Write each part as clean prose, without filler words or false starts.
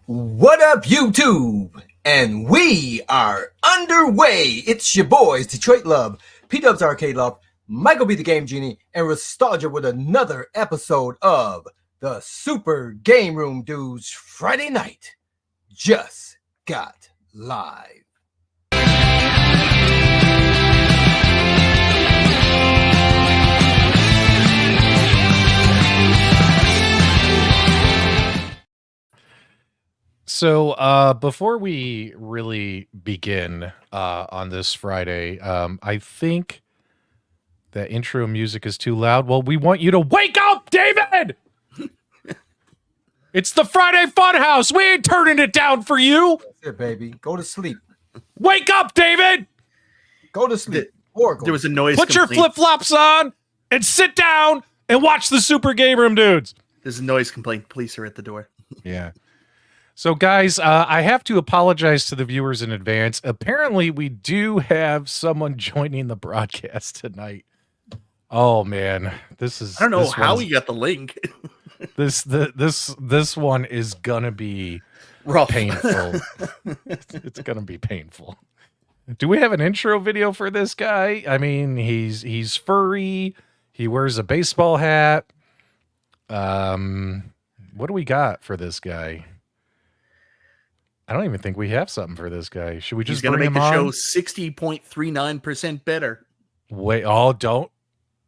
What up, YouTube? And we are underway. It's your boys, Detroit Love, P-Dubs Arcade Love, Michael B. the Game Genie, and Nostalgia with another episode of the Super Game Room Dudes Friday Night Just Got Live. So before we really begin on this Friday, I think that intro music is too loud. Well, we want you to wake up, David! It's the Friday Funhouse. We ain't turning it down for you. That's it, baby. Go to sleep. Wake up, David! Go to sleep. There was a noise Put your flip-flops on and sit down and watch the Super Game Room Dudes. There's a noise complaint. Police are at the door. Yeah. So, guys, I have to apologize to the viewers in advance. Apparently, we do have someone joining the broadcast tonight. Oh man, this is. I don't know how we got the link. This one is gonna be rough, painful. It's gonna be painful. Do we have an intro video for this guy? I mean, he's furry. He wears a baseball hat. What do we got for this guy? I don't even think we have something for this guy. Should we just bring him on? He's going to make the show 60.39% better. Wait,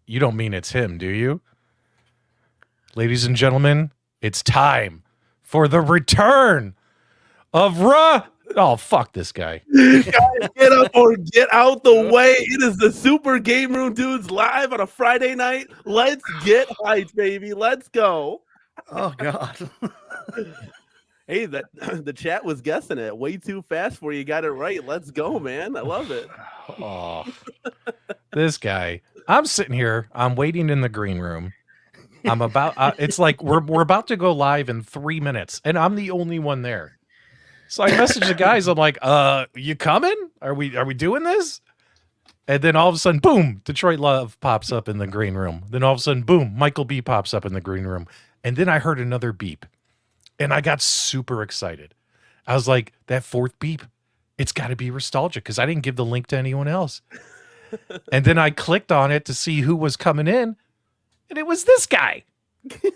you don't mean it's him, do you? Ladies and gentlemen, it's time for the return of Oh, fuck this guy. Guys, get up or get out the way. It is the Super Game Room Dudes live on a Friday night. Let's get hyped, baby. Let's go. Oh, God. Hey, the chat was guessing it way too fast for you. Got it right. Let's go, man. I love it. Oh, this guy. I'm sitting here. I'm waiting in the green room. I'm about. It's like we're about to go live in 3 minutes, and I'm the only one there. So I message the guys. I'm like, you coming? Are we doing this?" And then all of a sudden, boom! Detroit Love pops up in the green room. Then all of a sudden, boom! Michael B pops up in the green room. And then I heard another beep. And I got super excited. I was like, that fourth beep, it's got to be Nostalgia because I didn't give the link to anyone else. And then I clicked on it to see who was coming in, and it was this guy. The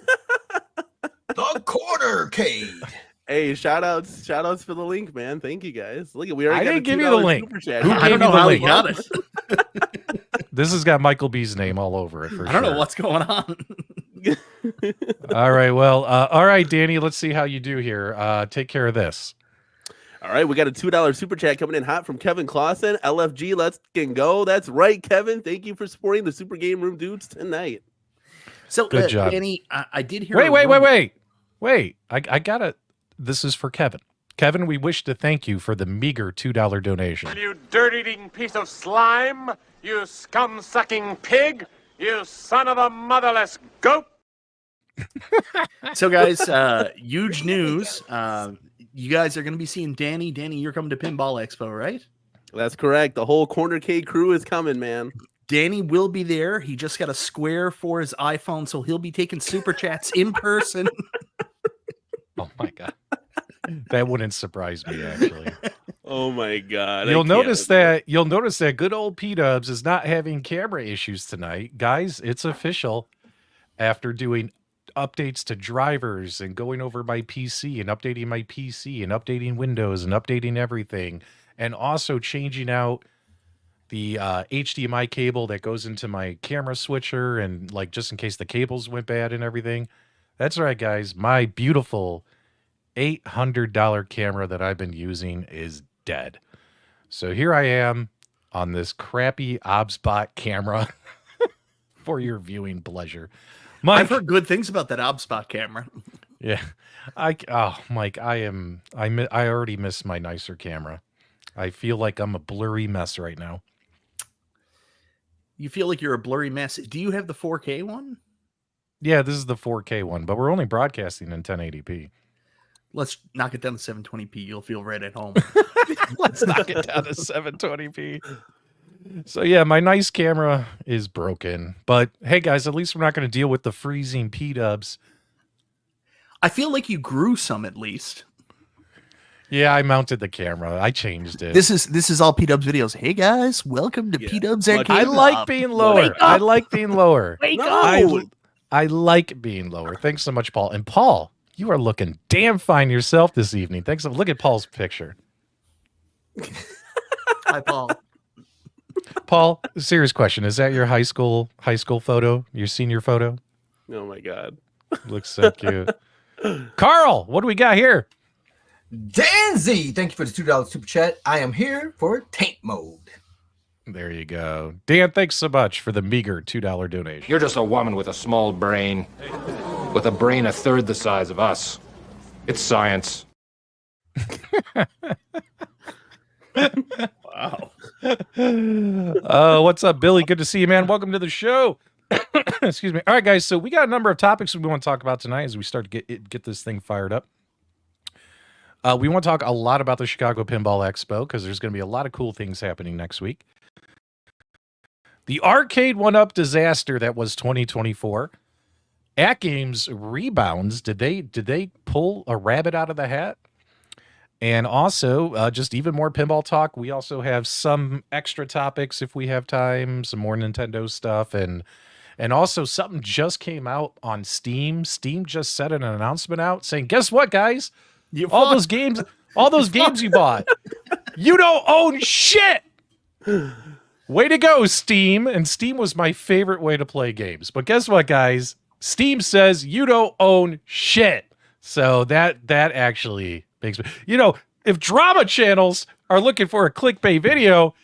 Cornercade. Hey, shout outs for the link, man. Thank you guys. Look, we already I got didn't give you the link. Super chat. Who I gave don't know you the how link? we got it. This has got Michael B's name all over it for I don't sure. know what's going on. All right, well, all right, Danny, let's see how you do here. Take care of this. All right, we got a $2 super chat coming in hot from Kevin Clausen. LFG, let's go. That's right, Kevin. Thank you for supporting the Super Game Room Dudes tonight. So, Good job. Danny, I did hear. Wait. I got it. This is for Kevin. Kevin, we wish to thank you for the meager $2 donation. You dirt-eating piece of slime! You scum-sucking pig! You son of a motherless goat! So, guys, huge news. You guys are going to be seeing Danny. Danny, you're coming to Pinball Expo, right? That's correct. The whole Cornercade crew is coming, man. Danny will be there. He just got a square for his iPhone, so he'll be taking super chats in person. Oh my God. That wouldn't surprise me, actually. Oh my God. You'll notice that good old P-Dubs is not having camera issues tonight. Guys, it's official. After doing updates to drivers and going over my PC and updating my PC and updating Windows and updating everything, and also changing out the HDMI cable that goes into my camera switcher and like just in case the cables went bad and everything. That's right, guys. My beautiful $800 camera that I've been using is dead. So here I am on this crappy OBSBot camera for your viewing pleasure. Mike, I've heard good things about that OBSBot camera. Yeah. Mike, I already miss my nicer camera. I feel like I'm a blurry mess right now. You feel like you're a blurry mess. Do you have the 4K one? Yeah, this is the 4K one, but we're only broadcasting in 1080p. Let's knock it down to 720p. You'll feel right at home. Let's knock it down to 720p. So yeah, my nice camera is broken, but hey guys, at least we're not going to deal with the freezing P-dubs. I feel like you grew some at least. Yeah, I mounted the camera. I changed it. This is all P-Dubs videos. Hey guys, welcome to P-Dubs Arcade. I like being lower. I like being lower. Wake No. up! I like being lower. Thanks so much, Paul. And Paul, you are looking damn fine yourself this evening. Thanks. Look at Paul's picture. Hi, Paul. Paul, serious question. Is that your high school photo? Your senior photo? Oh my god. Looks so cute. Carl, what do we got here? Dan Z, thank you for the $2 super chat. I am here for taint mode. There you go. Dan, thanks so much for the meager $2 donation. You're just a woman with a small brain. With a brain a third the size of us. It's science. Wow. What's up, Billy? Good to see you, man. Welcome to the show. Excuse me. All right, guys. So we got a number of topics we want to talk about tonight as we start to get this thing fired up. We want to talk a lot about the Chicago Pinball Expo because there's going to be a lot of cool things happening next week. The Arcade1Up disaster that was 2024. AtGames Rebounds. Did they pull a rabbit out of the hat? And also, just even more pinball talk. We also have some extra topics if we have time, some more Nintendo stuff, and also something just came out on Steam. Steam just set an announcement out saying, "Guess what, guys? All those games you bought, you don't own shit." Way to go, Steam. And Steam was my favorite way to play games. But guess what, guys? Steam says you don't own shit. So that actually makes me, if drama channels are looking for a clickbait video,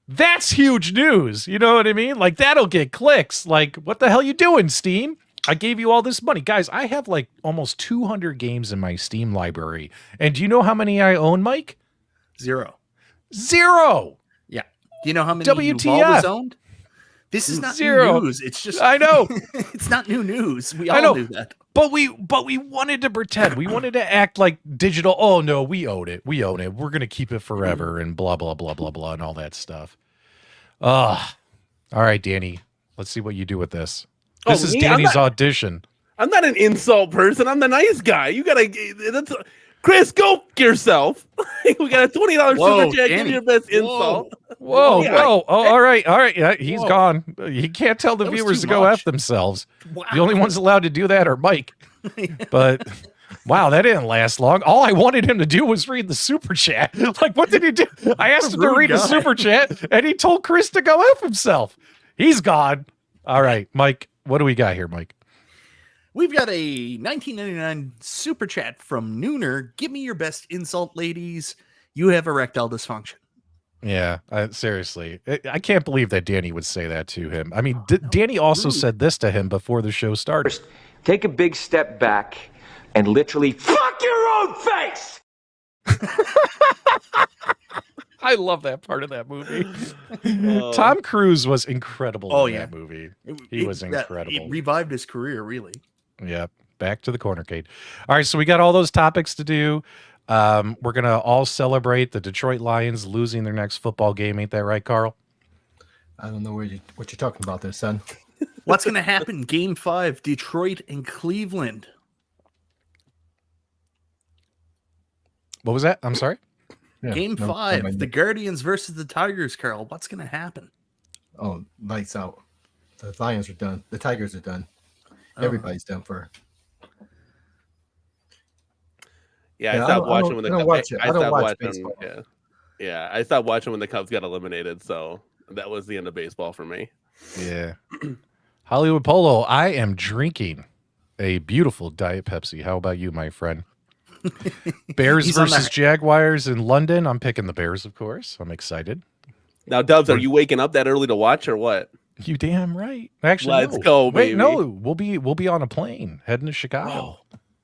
that's huge news. You know what I mean? Like, that'll get clicks. Like, what the hell you doing, Steam? I gave you all this money. Guys, I have like almost 200 games in my Steam library. And do you know how many I own, Mike? Zero. Yeah. Do you know how many WTF? you've always owned? This is not Zero. new news. It's just I know. It's not new news. We I all know. knew that. But we wanted to pretend. We wanted to act like digital. Oh no, we own it. We're gonna keep it forever and blah blah blah blah blah and all that stuff. All right, Danny. Let's see what you do with this. This is me? Danny's audition. I'm not an insult person. I'm the nice guy. You gotta. Chris, go f- yourself. We got a $20 Whoa, super chat. Give Danny. me your best insult. Whoa, Yeah. whoa. Oh, all right. Yeah, he's Whoa. gone. You can't tell the That was viewers too to go much. F themselves. Wow. The only ones allowed to do that are Mike. But wow, that didn't last long. All I wanted him to do was read the super chat. Like, what did he do? I asked him to Rude read the guy. super chat, and he told Chris to go F himself. He's gone. All right, Mike, what do we got here, Mike? We've got a 1999 super chat from Nooner. Give me your best insult, ladies. You have erectile dysfunction. Yeah, seriously. I can't believe that Danny would say that to him. I mean, Danny also rude. said this to him before the show started. First, take a big step back and literally fuck your own face. I love that part of that movie. Tom Cruise was incredible in that movie. He was incredible. It revived his career, really. Yeah, back to the cornercade. All right, so we got all those topics to do. We're going to all celebrate the Detroit Lions losing their next football game. Ain't that right, Carl? I don't know what you're talking about there, son. What's going to happen? Game 5, Detroit and Cleveland. What was that? I'm sorry? Yeah, Game no, 5, the Guardians versus the Tigers, Carl. What's going to happen? Oh, lights out. The Lions are done. The Tigers are done. Everybody's done for. Yeah, Yeah, I I stopped don't- watching I when the don't Cubs. watch it. I don't stopped watch watching. baseball. Yeah, I stopped watching when the Cubs got eliminated. So that was the end of baseball for me. Yeah. Hollywood Polo, I am drinking a beautiful Diet Pepsi. How about you, my friend? Bears He's on versus that- Jaguars in London. I'm picking the Bears, of course. I'm excited. Now, Dubs, are you waking up that early to watch or what? You damn right. Actually, Let's no. go, Wait, baby. no, we'll be on a plane heading to Chicago.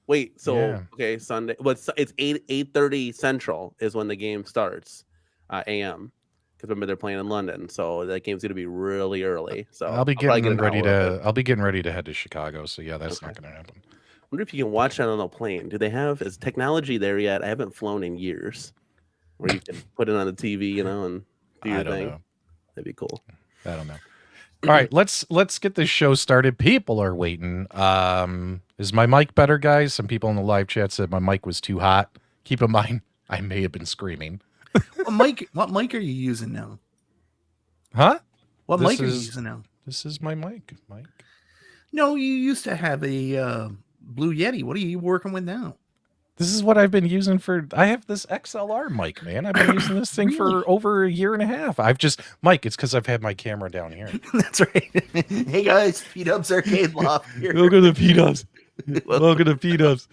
Wait, so Yeah. okay, Sunday. But it's 8:30 Central is when the game starts, AM. Because remember they're playing in London, so that game's gonna be really early. So I'll be probably getting get an ready hour of it. I'll be getting ready to head to Chicago. So yeah, that's not Okay. going to happen. Wonder if you can watch that on a plane. Do they have is technology there yet? I haven't flown in years, where you can put it on the TV, and do your I don't thing. know. That'd be cool. I don't know. All right, let's get this show started. People are waiting. Is my mic better, guys? Some people in the live chat said my mic was too hot. Keep in mind, I may have been screaming. What mic are you using now? Huh? What This mic are you is- using now? This is my mic. No, you used to have a Blue Yeti. What are you working with now? This is what I've been using for. I have this XLR mic, man. I've been using this thing for over a year and a half. Mike, it's because I've had my camera down here. That's right. Hey guys, P-Dubs Arcade Loft here. Welcome to P-Dubs. Welcome to P-Dubs.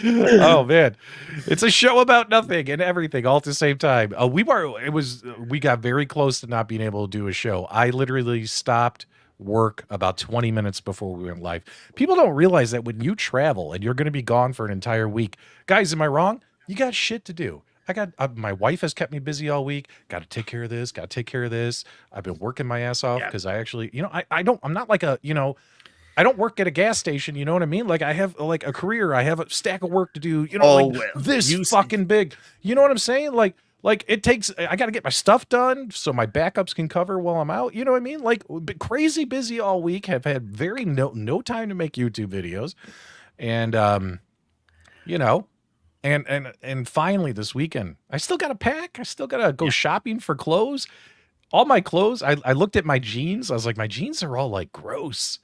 Oh man, it's a show about nothing and everything all at the same time. We got very close to not being able to do a show. I literally stopped work about 20 minutes before we went live. People don't realize that when you travel and you're going to be gone for an entire week, guys, am I wrong? You got shit to do. I got my wife has kept me busy all week. Got to take care of this. Got to take care of this. I've been working my ass off because I actually, I'm not like I don't work at a gas station. You know what I mean? Like I have like a career. I have a stack of work to do. Fucking big. You know what I'm saying? Like it takes, I got to get my stuff done so my backups can cover while I'm out. You know what I mean? Like crazy busy all week. Have had no time to make YouTube videos, and and finally this weekend, I still got to pack. I still got to go shopping for clothes. All my clothes. I looked at my jeans. I was like, my jeans are all like gross.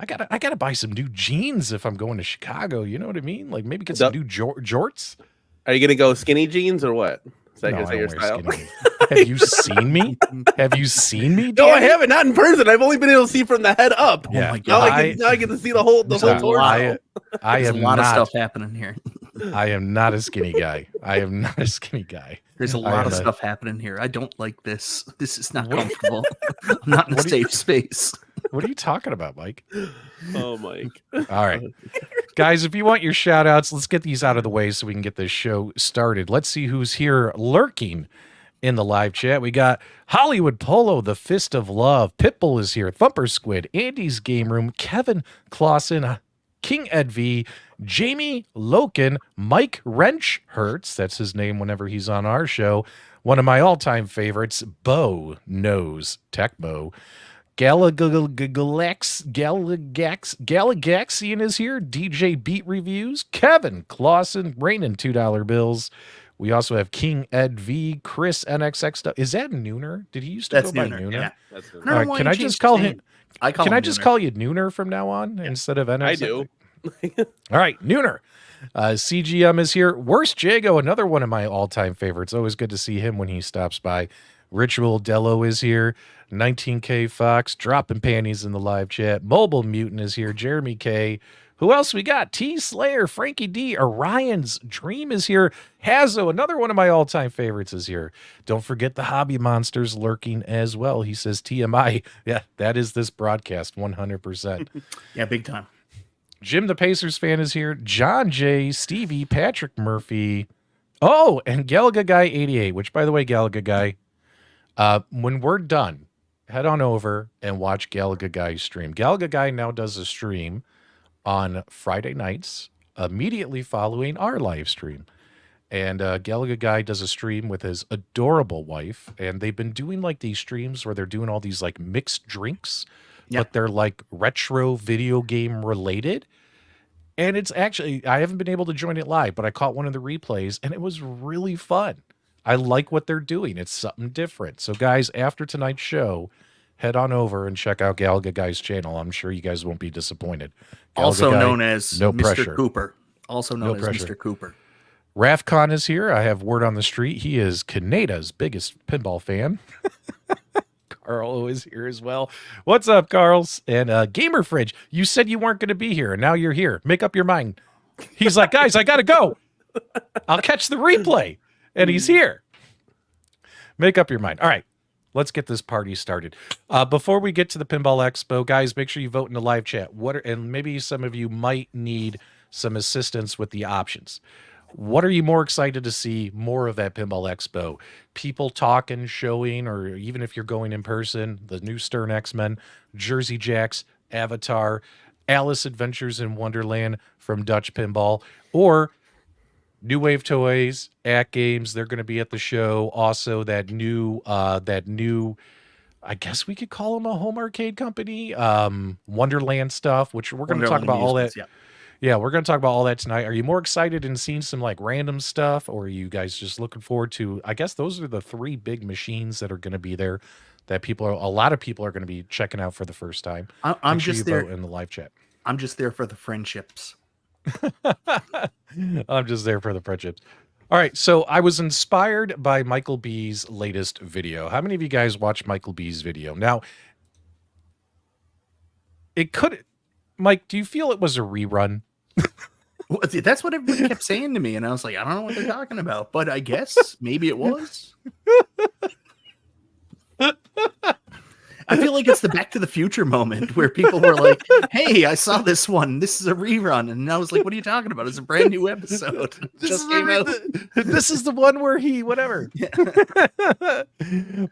I gotta buy some new jeans if I'm going to Chicago. You know what I mean? Like maybe get some new jorts. Are you gonna go skinny jeans or what? Is that, No, is I that your don't wear style? skinny. Have you seen me? Have you seen me? No, I Danny? haven't. Not in person. I've only been able to see from the head up. Yeah. Oh my Now god! I get to see the whole torso. I There's a am lot not. of stuff happening here. I am not a skinny guy. I am not a skinny guy. There's a I lot am of a- stuff happening here. I don't like this. This is not comfortable. I'm not in a safe space. What are you talking about, Mike? Oh, Mike. All right. Guys, if you want your shout outs, let's get these out of the way so we can get this show started. Let's see who's here lurking in the live chat. We got Hollywood Polo, the Fist of Love. Pitbull is here. Thumper Squid, Andy's Game Room, Kevin Clausen, King Ed V, Jamie Loken, Mike Wrenchhertz. That's his name whenever he's on our show. One of my all-time favorites, Bo Knows Tecmo. Galagaxian is here. DJ Beat Reviews. Kevin Clausen, raining $2 bills. We also have King Ed V, Chris NXX. Is that Nooner? Did he used to go by Nooner? Yeah. That's I don't know why can he I changed just his call name. him? I call Can him I just Nooner. call you Nooner from now on instead of NXX? I do. All right, Nooner. CGM is here. Worst Jago, another one of my all-time favorites. Always good to see him when he stops by. Ritual Dello is here. 19K Fox, dropping panties in the live chat. Mobile Mutant is here. Jeremy K. Who else we got? T Slayer, Frankie D, Orion's Dream is here. Hazo, another one of my all-time favorites, is here. Don't forget the Hobby Monsters lurking as well. He says TMI. Yeah, that is this broadcast 100%. Yeah, big time. Jim the Pacers fan is here. John J, Stevie, Patrick Murphy. Oh, and Galaga Guy 88, which, by the way, Galaga Guy, when we're done, head on over and watch Galaga Guy's stream. Galaga Guy now does a stream on Friday nights, immediately following our live stream. And Galaga Guy does a stream with his adorable wife, and they've been doing like these streams where they're doing all these like mixed drinks, but they're like retro video game related. And it's actually, I haven't been able to join it live, but I caught one of the replays and it was really fun. I like what they're doing. It's something different. So guys, after tonight's show, head on over and check out Galaga Guy's channel. I'm sure you guys won't be disappointed. Galaga Also Guy, known as no Mr. pressure. Cooper. Also known as pressure. Mr. Cooper. Rafcon is here. I have word on the street. He is Canada's biggest pinball fan. Carl is here as well. What's up, Carls? And Gamer Fridge, you said you weren't going to be here, and now you're here. Make up your mind. He's like, guys, I got to go. I'll catch the replay. And he's here. Make up your mind. All right, let's get this party started. Before we get to the Pinball Expo, guys, make sure you vote in the live chat. And maybe some of you might need some assistance with the options. What are you more excited to see more of at Pinball Expo? People talking, showing, or even if you're going in person, the new Stern X-Men, Jersey Jacks, Avatar, Alice Adventures in Wonderland from Dutch Pinball, or New Wave Toys, AtGames, they're going to be at the show. Also, that new, I guess we could call them a home arcade company, Wonderland stuff, which we're going to talk about all that. Yeah. Yeah, we're going to talk about all that tonight. Are you more excited and seeing some like random stuff, or are you guys just looking forward to? I guess those are the three big machines that are going to be there that a lot of people are going to be checking out for the first time. I'm Make sure just you there vote in the live chat. I'm just there for the friendships. I'm just there for the friendships. All right, so I was inspired by Michael B's latest video. How many of you guys watched Michael B's video? Now, Mike, do you feel it was a rerun? Well, that's what everybody kept saying to me, and I was like, I don't know what they're talking about, but I guess maybe it was. I feel like it's the Back to the Future moment where people were like, hey, I saw this one. This is a rerun. And I was like, what are you talking about? It's a brand new episode. Just came out. This is the one where whatever. Yeah.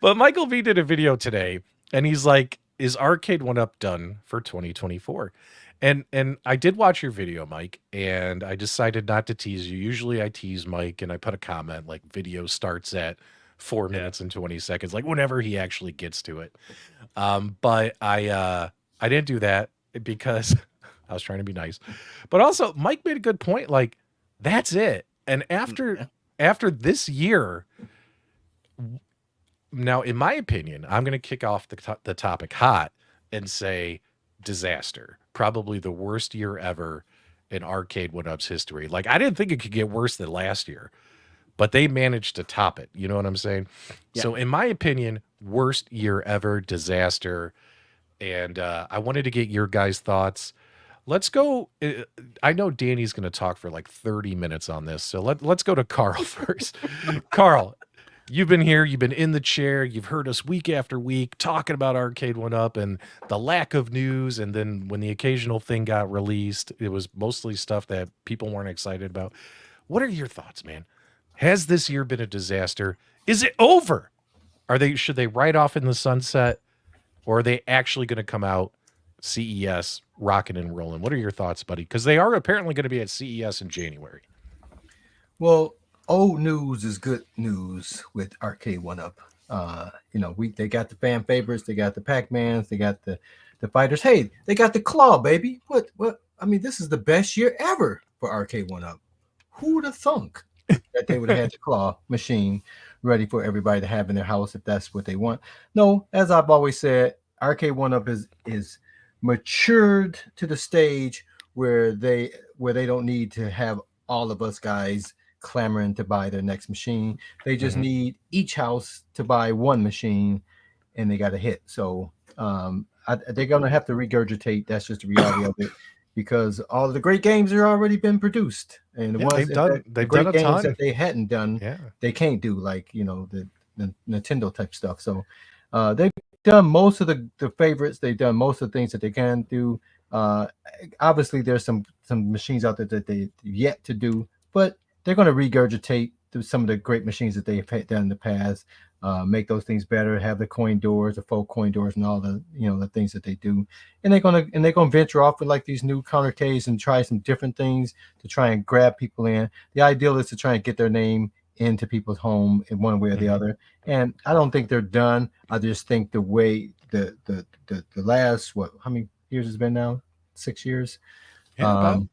But Michael V did a video today, and he's like, is Arcade1Up done for 2024? And I did watch your video, Mike, and I decided not to tease you. Usually I tease Mike, and I put a comment like video starts at 4 minutes and 20 seconds, like whenever he actually gets to it. But I didn't do that because I was trying to be nice. But also Mike made a good point. Like, that's it. And after this year, now, in my opinion, I'm going to kick off the topic hot and say disaster. Probably the worst year ever in Arcade1Up's history. Like, I didn't think it could get worse than last year, but they managed to top it. You know what I'm saying? Yeah. So in my opinion, worst year ever, disaster. And I wanted to get your guys' thoughts. Let's go. I know Danny's going to talk for like 30 minutes on this. So let's go to Carl first. Carl, you've been here. You've been in the chair. You've heard us week after week talking about Arcade1Up and the lack of news. And then when the occasional thing got released, it was mostly stuff that people weren't excited about. What are your thoughts, man? Has this year been a disaster? Is it over? Should they ride off in the sunset, or are they actually going to come out CES rocking and rolling? What are your thoughts, buddy? Because they are apparently going to be at CES in January. Well, old news is good news with Arcade1Up. They got the fan favorites, they got the Pac-Mans, they got the fighters. Hey, they got the Claw, baby. What? I mean, this is the best year ever for Arcade1Up. Who would have thunk that they would have had the Claw machine ready for everybody to have in their house if that's what they want? No, as I've always said, Arcade1Up is matured to the stage where they don't need to have all of us guys clamoring to buy their next machine. They just need each house to buy one machine, and they got a hit. So they're going to have to regurgitate. That's just the reality of it, because all of the great games are already been produced, and the ones they've done a games ton that they hadn't done, they can't do, like the Nintendo type stuff. So they've done most of the favorites. They've done most of the things that they can do. Obviously, there's some machines out there that they yet to do, but they're going to regurgitate some of the great machines that they've done in the past, make those things better, have the coin doors, the faux coin doors, and all the the things that they do. And they're gonna venture off with like these new countercaves and try some different things to try and grab people in. The ideal is to try and get their name into people's home in one way or the other. And I don't think they're done. I just think the way the last how many years has been now? 6 years. About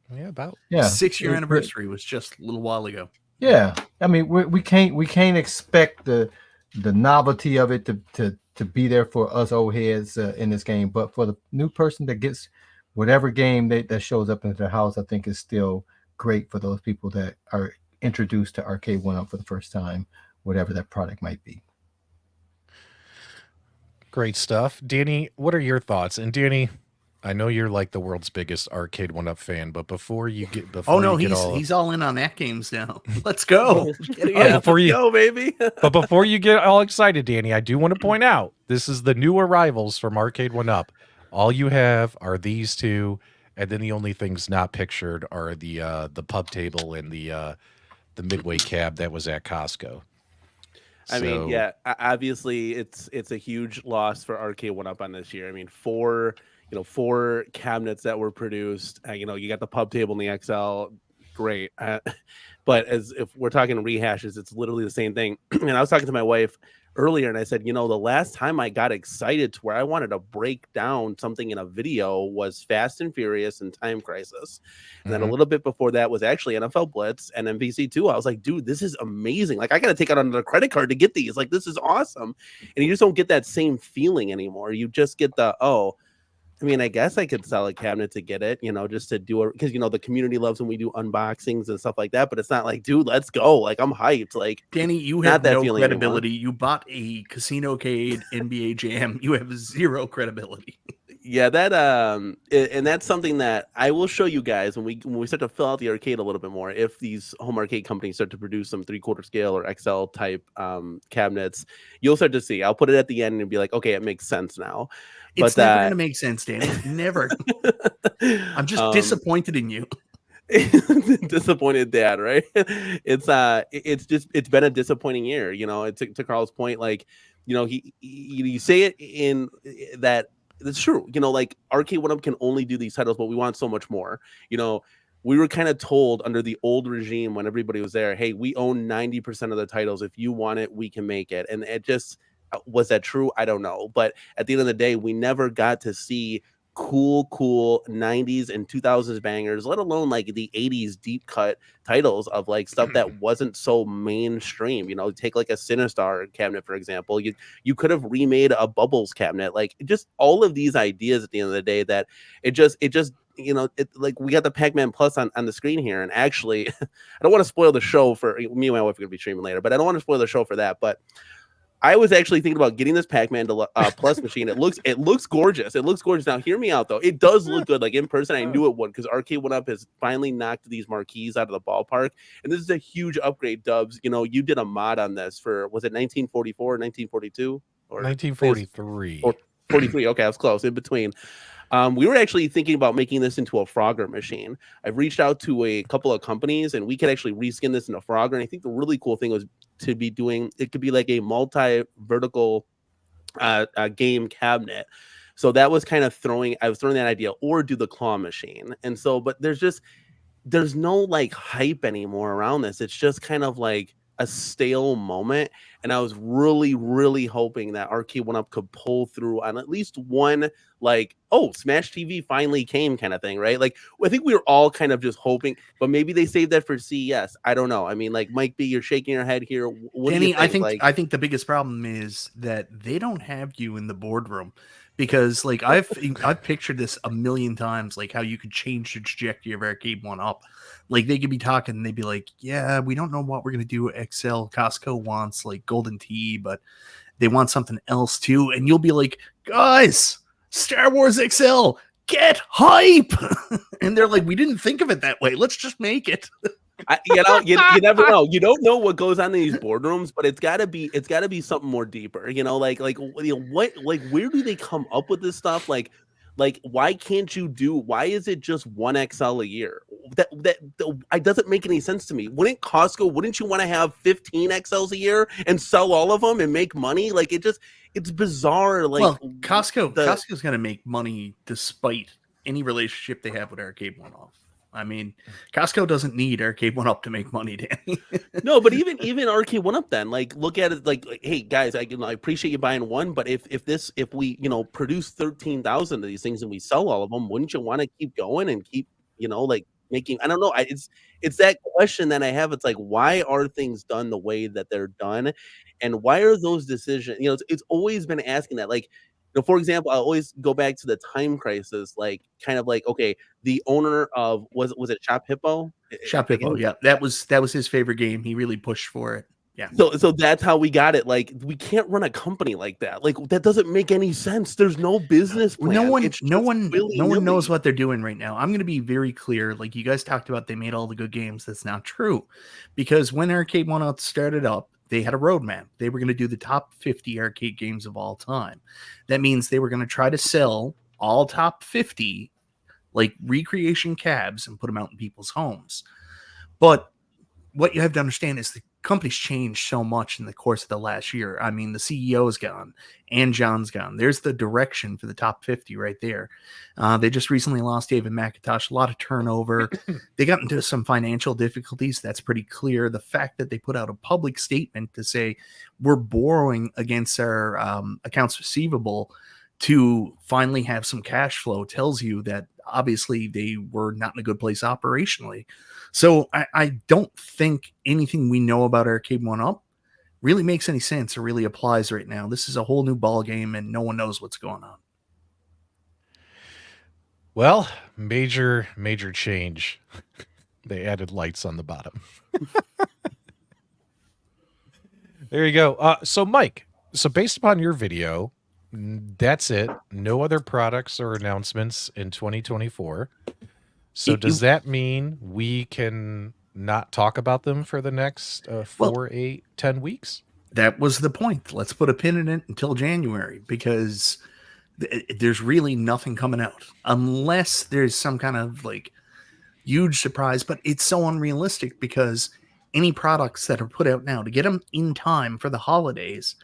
6-year anniversary was just a little while ago. Yeah, I mean we can't expect the novelty of it to be there for us old heads in this game, but for the new person that gets whatever game that shows up into their house, I think is still great for those people that are introduced to Arcade1Up for the first time, whatever that product might be. Great stuff. Danny, what are your thoughts? And Danny, I know you're like the world's biggest Arcade1Up fan, but before you get he's all in on AtGames now. Let's go. Go, baby. But before you get all excited, Danny, I do want to point out this is the new arrivals from Arcade1Up. All you have are these two, and then the only things not pictured are the pub table and the Midway cab that was at Costco. I mean, yeah, obviously it's a huge loss for Arcade1Up on this year. I mean, four cabinets that were produced. You got the pub table and the XL, great. But if we're talking rehashes, it's literally the same thing. And I was talking to my wife earlier, and I said, the last time I got excited to where I wanted to break down something in a video was Fast and Furious and Time Crisis. And then a little bit before that was actually NFL Blitz and MVC2. I was like, dude, this is amazing. Like, I got to take out another credit card to get these. Like, this is awesome. And you just don't get that same feeling anymore. You just get I guess I could sell a cabinet to get it, just to do it, because the community loves when we do unboxings and stuff like that. But it's not like, dude, let's go. Like, I'm hyped. Like, Danny, you have no credibility. You bought a Casino-Cade NBA Jam. You have zero credibility. Yeah, that and that's something that I will show you guys when we start to fill out the arcade a little bit more. If these home arcade companies start to produce some 3/4 scale or XL type cabinets, you'll start to see. I'll put it at the end and be like, okay, it makes sense now. It's never going to make sense, Danny. Never. I'm just disappointed in you. Disappointed dad, right? It's been a disappointing year. To Carl's point, like, you say it in that. It's true. Like Arcade1Up can only do these titles, but we want so much more. We were kind of told under the old regime when everybody was there, hey, we own 90% of the titles. If you want it, we can make it. And it just, was that true? I don't know. But at the end of the day, we never got to see cool 90s and 2000s bangers, let alone like the 80s deep cut titles of like stuff that wasn't so mainstream. Take like a Sinistar cabinet, for example. You could have remade a Bubbles cabinet, like just all of these ideas at the end of the day that it just like we got the Pac-Man Plus on the screen here. And actually, I don't want to spoil the show for me and my wife are going to be streaming later, but I don't want to spoil the show for that. But I was actually thinking about getting this Pac-Man Plus machine. It looks gorgeous. It looks gorgeous. Now, hear me out, though. It does look good. Like, in person, I knew it would, because Arcade1Up has finally knocked these marquees out of the ballpark. And this is a huge upgrade, Dubs. You did a mod on this for, was it 1944 or 1942? Or 1943. 43. Okay, I was close. In between. We were actually thinking about making this into a Frogger machine. I've reached out to a couple of companies, and we could actually reskin this into Frogger. And I think the really cool thing was to be doing, it could be like a multi-vertical game cabinet. So that was kind of I was throwing that idea, or do the claw machine. And so, but there's no like hype anymore around this. It's just kind of like a stale moment. And I was really, really hoping that Arcade1Up could pull through on at least one, like, oh, Smash TV finally came kind of thing, right? Like, I think we were all kind of just hoping, but maybe they saved that for CES. I don't know. I mean, like, Mike B, you're shaking your head here. What Danny, do you think? I think the biggest problem is that they don't have you in the boardroom. Because like I've pictured this a million times, like how you could change the trajectory of Arcade1Up. Like they could be talking and they'd be like, yeah, we don't know what we're gonna do. XL Costco wants like Golden Tee, but they want something else too. And you'll be like, guys, Star Wars XL, get hype. And they're like, we didn't think of it that way. Let's just make it. You never know. You don't know what goes on in these boardrooms, but it's gotta be something more deeper. What, where do they come up with this stuff? Like why can't you why is it just 1 XL a year? That it doesn't make any sense to me. Wouldn't you want to have 15 XLs a year and sell all of them and make money? Like it's bizarre. Like, well, Costco's gonna make money despite any relationship they have with Arcade1Up. I mean, Costco doesn't need Arcade1Up to make money, Danny. No, but even Arcade1Up, then, like, look at it like, hey guys, I appreciate you buying one, but if we produce 13,000 of these things and we sell all of them, wouldn't you want to keep going and keep like making? I don't know. It's that question that I have. It's like, why are things done the way that they're done, and why are those decisions? It's always been asking that, like. For example, I always go back to the Time Crisis, like kind of like, okay, the owner of was it Shop Hippo? Shop Hippo, yeah, that was his favorite game. He really pushed for it. Yeah. So that's how we got it. Like, we can't run a company like that. Like, that doesn't make any sense. There's no business plan. No one knows what they're doing right now. I'm going to be very clear. Like you guys talked about, they made all the good games. That's not true, because when Arcade1Up started up, they had a roadmap. They were going to do the top 50 arcade games of all time. That means they were going to try to sell all top 50 like recreation cabs and put them out in people's homes. But what you have to understand is the company's changed so much in the course of the last year. I mean, the CEO's gone and John's gone. There's the direction for the top 50 right there. They just recently lost David McIntosh, a lot of turnover. They got into some financial difficulties. That's pretty clear. The fact that they put out a public statement to say we're borrowing against our accounts receivable to finally have some cash flow tells you that obviously they were not in a good place operationally. So I don't think anything we know about Arcade1Up really makes any sense or really applies right now. This is a whole new ball game and no one knows what's going on. Well, major change. They added lights on the bottom. There you go. So Mike, based upon your video, that's it. No other products or announcements in 2024. So does that mean we can not talk about them for the next 4, 8, 10 weeks? That was the point. Let's put a pin in it until January, because there's really nothing coming out unless there's some kind of like huge surprise. But it's so unrealistic because any products that are put out now, to get them in time for the holidays,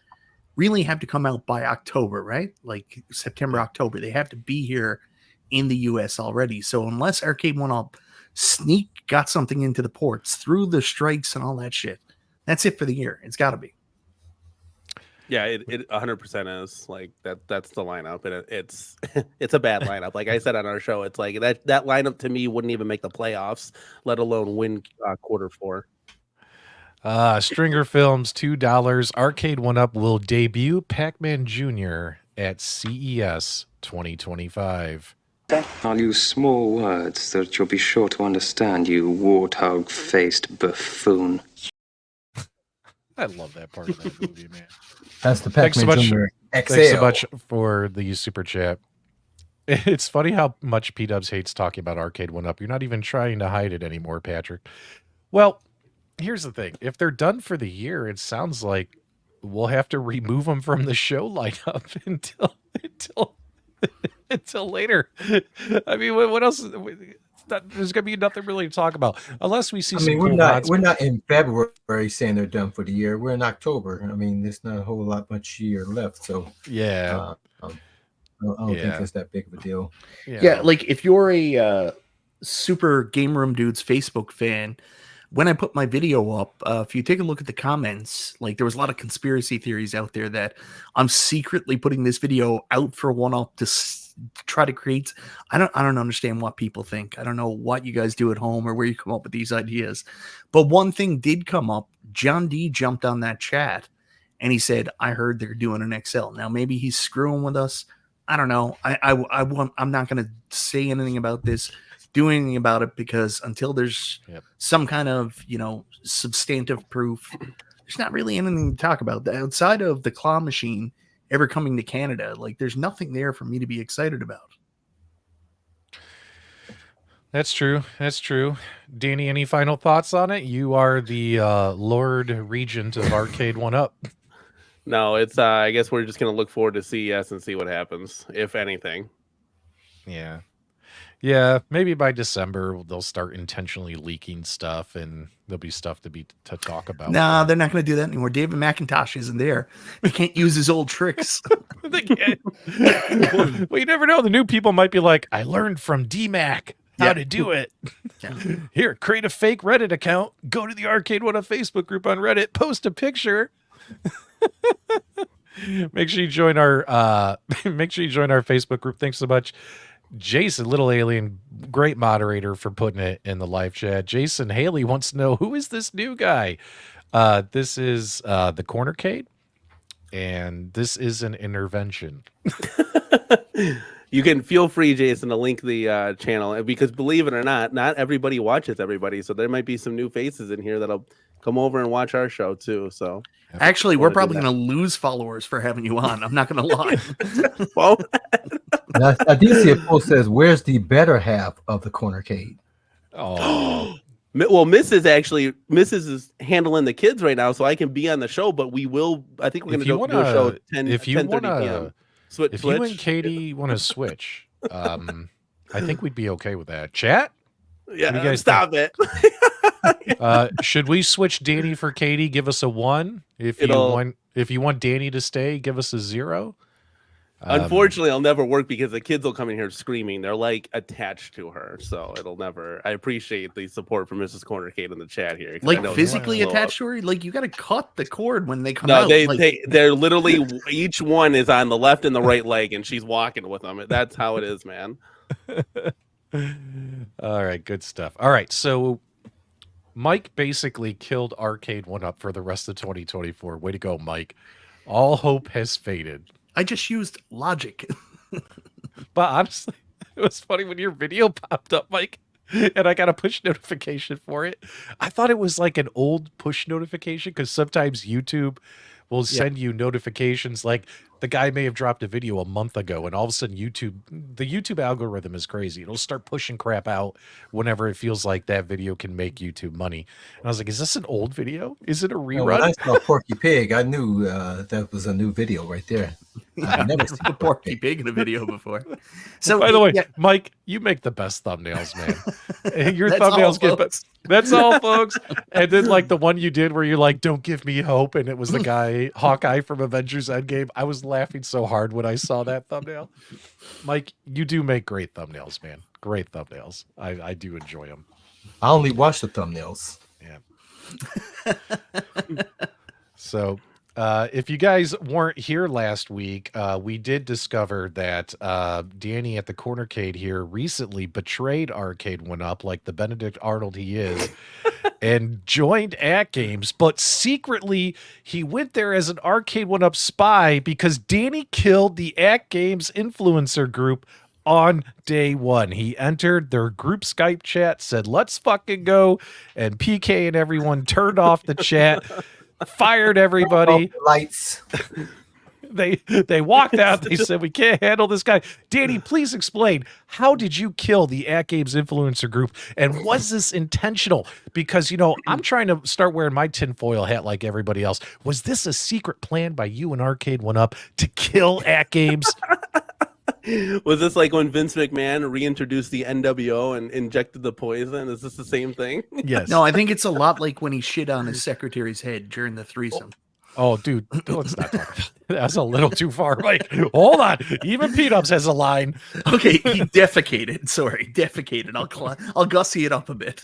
really have to come out by October, right? Like September, October. They have to be here in the US already. So unless Arcade1Up got something into the ports through the strikes and all that shit, that's it for the year. It's got to be. Yeah, it 100% is like that. That's the lineup, and it's it's a bad lineup. Like I said on our show, it's like that lineup to me wouldn't even make the playoffs, let alone win quarter 4. Stringer Films, $2. Arcade1Up will debut Pac-Man Jr. at CES 2025. I'll use small words that you'll be sure to understand, you warthog-faced buffoon. I love that part of that movie, man. That's the Pac-Man Jr. XL. Thanks so much for the super chat. It's funny how much P-Dubs hates talking about Arcade1Up. You're not even trying to hide it anymore, Patrick. Well, here's the thing. If they're done for the year, it sounds like we'll have to remove them from the show lineup until later. I mean, what else? There's gonna be nothing really to talk about unless we see. We're not in February saying they're done for the year. We're in October. I mean, there's not a whole lot much year left. So yeah, I don't think it's that big of a deal. Yeah, like if you're a super GameRoom Dudes Facebook fan, when I put my video up, if you take a look at the comments, like there was a lot of conspiracy theories out there that I'm secretly putting this video out for One-Up to try to create. I don't understand what people think. I don't know what you guys do at home or where you come up with these ideas. But one thing did come up. John D jumped on that chat and he said, "I heard they're doing an XL." Now maybe he's screwing with us. I don't know. I'm not going to say anything about this, do anything about it, because until there's some kind of, substantive proof, there's not really anything to talk about. Outside of the claw machine ever coming to Canada, like there's nothing there for me to be excited about. That's true. Danny, any final thoughts on it? You are the Lord Regent of Arcade1Up. No, it's I guess we're just gonna look forward to CES and see what happens, if anything. Yeah, maybe by December they'll start intentionally leaking stuff, and there'll be stuff to talk about. Nah, they're not going to do that anymore. David McIntosh isn't there. He can't use his old tricks. They can't. Well, you never know. The new people might be like, "I learned from DMac how to do it." Here, create a fake Reddit account. Go to the Arcade1Up Facebook group on Reddit. Post a picture. Make sure you join our Facebook group. Thanks so much, Jason, Little Alien, great moderator, for putting it in the live chat. Jason Haley wants to know, who is this new guy? This is the Cornercade, and this is an intervention. You can feel free, Jason, to link the channel, because believe it or not everybody watches everybody. So there might be some new faces in here that'll come over and watch our show too. So actually, we're probably going to lose followers for having you on. I'm not going to lie. Well, I did see a post says, "Where's the better half of the Cornercade?" Oh, well, Mrs. is handling the kids right now, so I can be on the show. But we will. I think we're going to do a show at 10:30 p.m. If you and Katie want to switch, I think we'd be okay with that. Chat? Yeah, stop it. Should we switch Danny for Katie? Give us a 1. If you want Danny to stay, give us a 0. Unfortunately, it'll never work because the kids will come in here screaming. They're like attached to her, so it'll never. I appreciate the support from Mrs. Cornercade in the chat here. Like physically attached to her, like you got to cut the cord when they come no, out. They're literally each one is on the left and the right leg, and she's walking with them. That's how it is, man. All right, good stuff. All right, so Mike basically killed Arcade1Up for the rest of 2024. Way to go, Mike. All hope has faded. I just used logic. But honestly, it was funny when your video popped up, Mike, and I got a push notification for it. I thought it was like an old push notification because sometimes YouTube will send you notifications like the guy may have dropped a video a month ago, and all of a sudden the YouTube algorithm is crazy. It'll start pushing crap out whenever it feels like that video can make YouTube money. And I was like, is this an old video? Is it a rerun? When I saw Porky Pig, I knew that was a new video right there. I've never seen a Porky Pig in a video before. So, by the way, Mike, you make the best thumbnails, man. Your thumbnails get best. That's all, folks. And then like the one you did where you're like, don't give me hope. And it was the guy, Hawkeye from Avengers Endgame. I was laughing so hard when I saw that thumbnail. Mike, you do make great thumbnails, man. Great thumbnails. I do enjoy them. I only watch the thumbnails. Yeah. So if you guys weren't here last week, we did discover that Danny at the Cornercade here recently betrayed Arcade1Up like the Benedict Arnold he is and joined AtGames, but secretly he went there as an Arcade1Up spy because Danny killed the AtGames influencer group on day one. He entered their group Skype chat, said, let's fucking go, and PK and everyone turned off the chat, fired everybody. Lights. They walked out. They said, we can't handle this guy. Danny, please explain. How did you kill the AtGames influencer group? And was this intentional? Because, you know, I'm trying to start wearing my tinfoil hat like everybody else. Was this a secret plan by you and Arcade1Up to kill AtGames? Was this like when Vince McMahon reintroduced the NWO and injected the poison? Is this the same thing? Yes. No, I think it's a lot like when he shit on his secretary's head during the threesome. Oh, dude, let's not talk about that. That's a little too far. Like, hold on. Even Pete Ups has a line. Okay, he defecated. Sorry, defecated. I'll gussy it up a bit.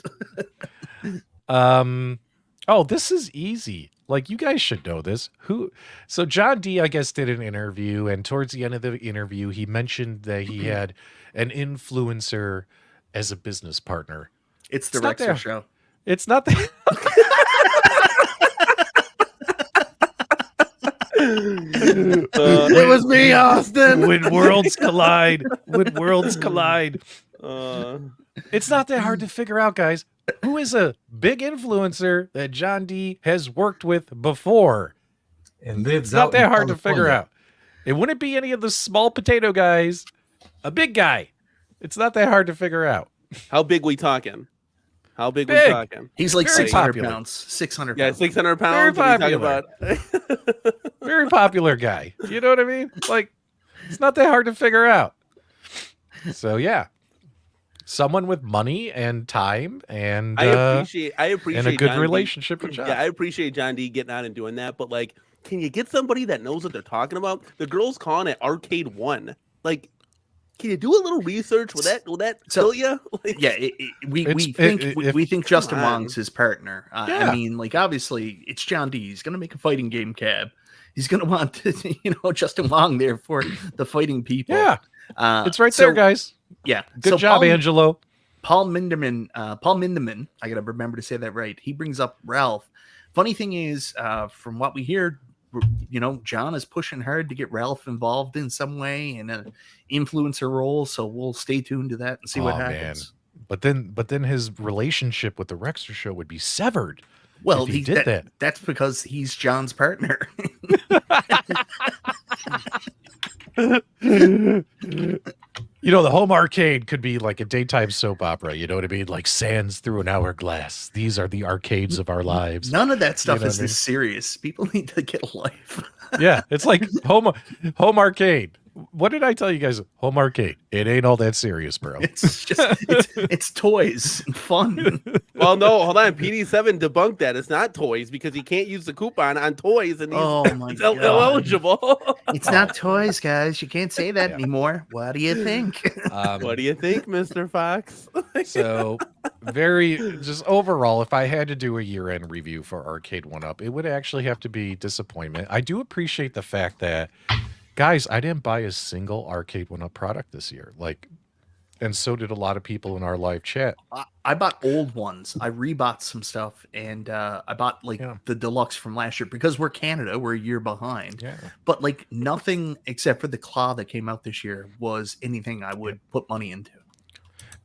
Oh, this is easy. Like, you guys should know this. So John D, I guess, did an interview, and towards the end of the interview, he mentioned that he had an influencer as a business partner. It's the Rexer show. It's not the... It was me, Austin. When worlds collide. When worlds collide. It's not that hard to figure out, guys. Who is a big influencer that John D has worked with before? And lives it's out not that in hard to figure California. out. It wouldn't be any of the small potato guys. A big guy. It's not that hard to figure out. How big we talking? How big we Big. talking? He's like Very 600 popular. pounds. 600 Yeah, pounds. 600 Very pounds. What are we talking popular. about? Very popular guy. You know what I mean? Like, it's not that hard to figure out. So yeah. Someone with money and time and I appreciate and a good John relationship with D. John. Yeah, I appreciate John D getting on and doing that, but like, can you get somebody that knows what they're talking about? The girl's calling it Arcade 1. Like, can you do a little research? Will that kill you? Like, Yeah, we think Justin Wong's his partner. Yeah. I mean, like, obviously, it's John D. He's going to make a fighting game cab. He's going to want, Justin Wong there for the fighting people. Yeah. It's right there, guys. Yeah. Good job, Angelo. Paul Mindeman, I got to remember to say that right. He brings up Ralph. Funny thing is, from what we hear, John is pushing hard to get Ralph involved in some way in an influencer role. So we'll stay tuned to that and see what happens. Man. But then his relationship with the Rexer show would be severed. Well, if he did that. That's because he's John's partner. The home arcade could be like a daytime soap opera. You know what I mean? Like sands through an hourglass. These are the arcades of our lives. None of that stuff is this serious. People need to get a life. Yeah, it's like home arcade. What did I tell you guys? Home arcade. It ain't all that serious, bro. It's just it's toys and fun. Well, no, hold on. PD7 debunked that. It's not toys because you can't use the coupon on toys and he's eligible. It's not toys, guys. You can't say that anymore. What do you think? What do you think, Mr. Fox? So just overall, if I had to do a year-end review for Arcade1Up, it would actually have to be disappointment. I do appreciate the fact that, guys, I didn't buy a single Arcade1Up product this year. And so did a lot of people in our live chat. I bought old ones. I rebought some stuff, and I bought the deluxe from last year because we're Canada. We're a year behind. Yeah. But nothing except for the claw that came out this year was anything I would put money into.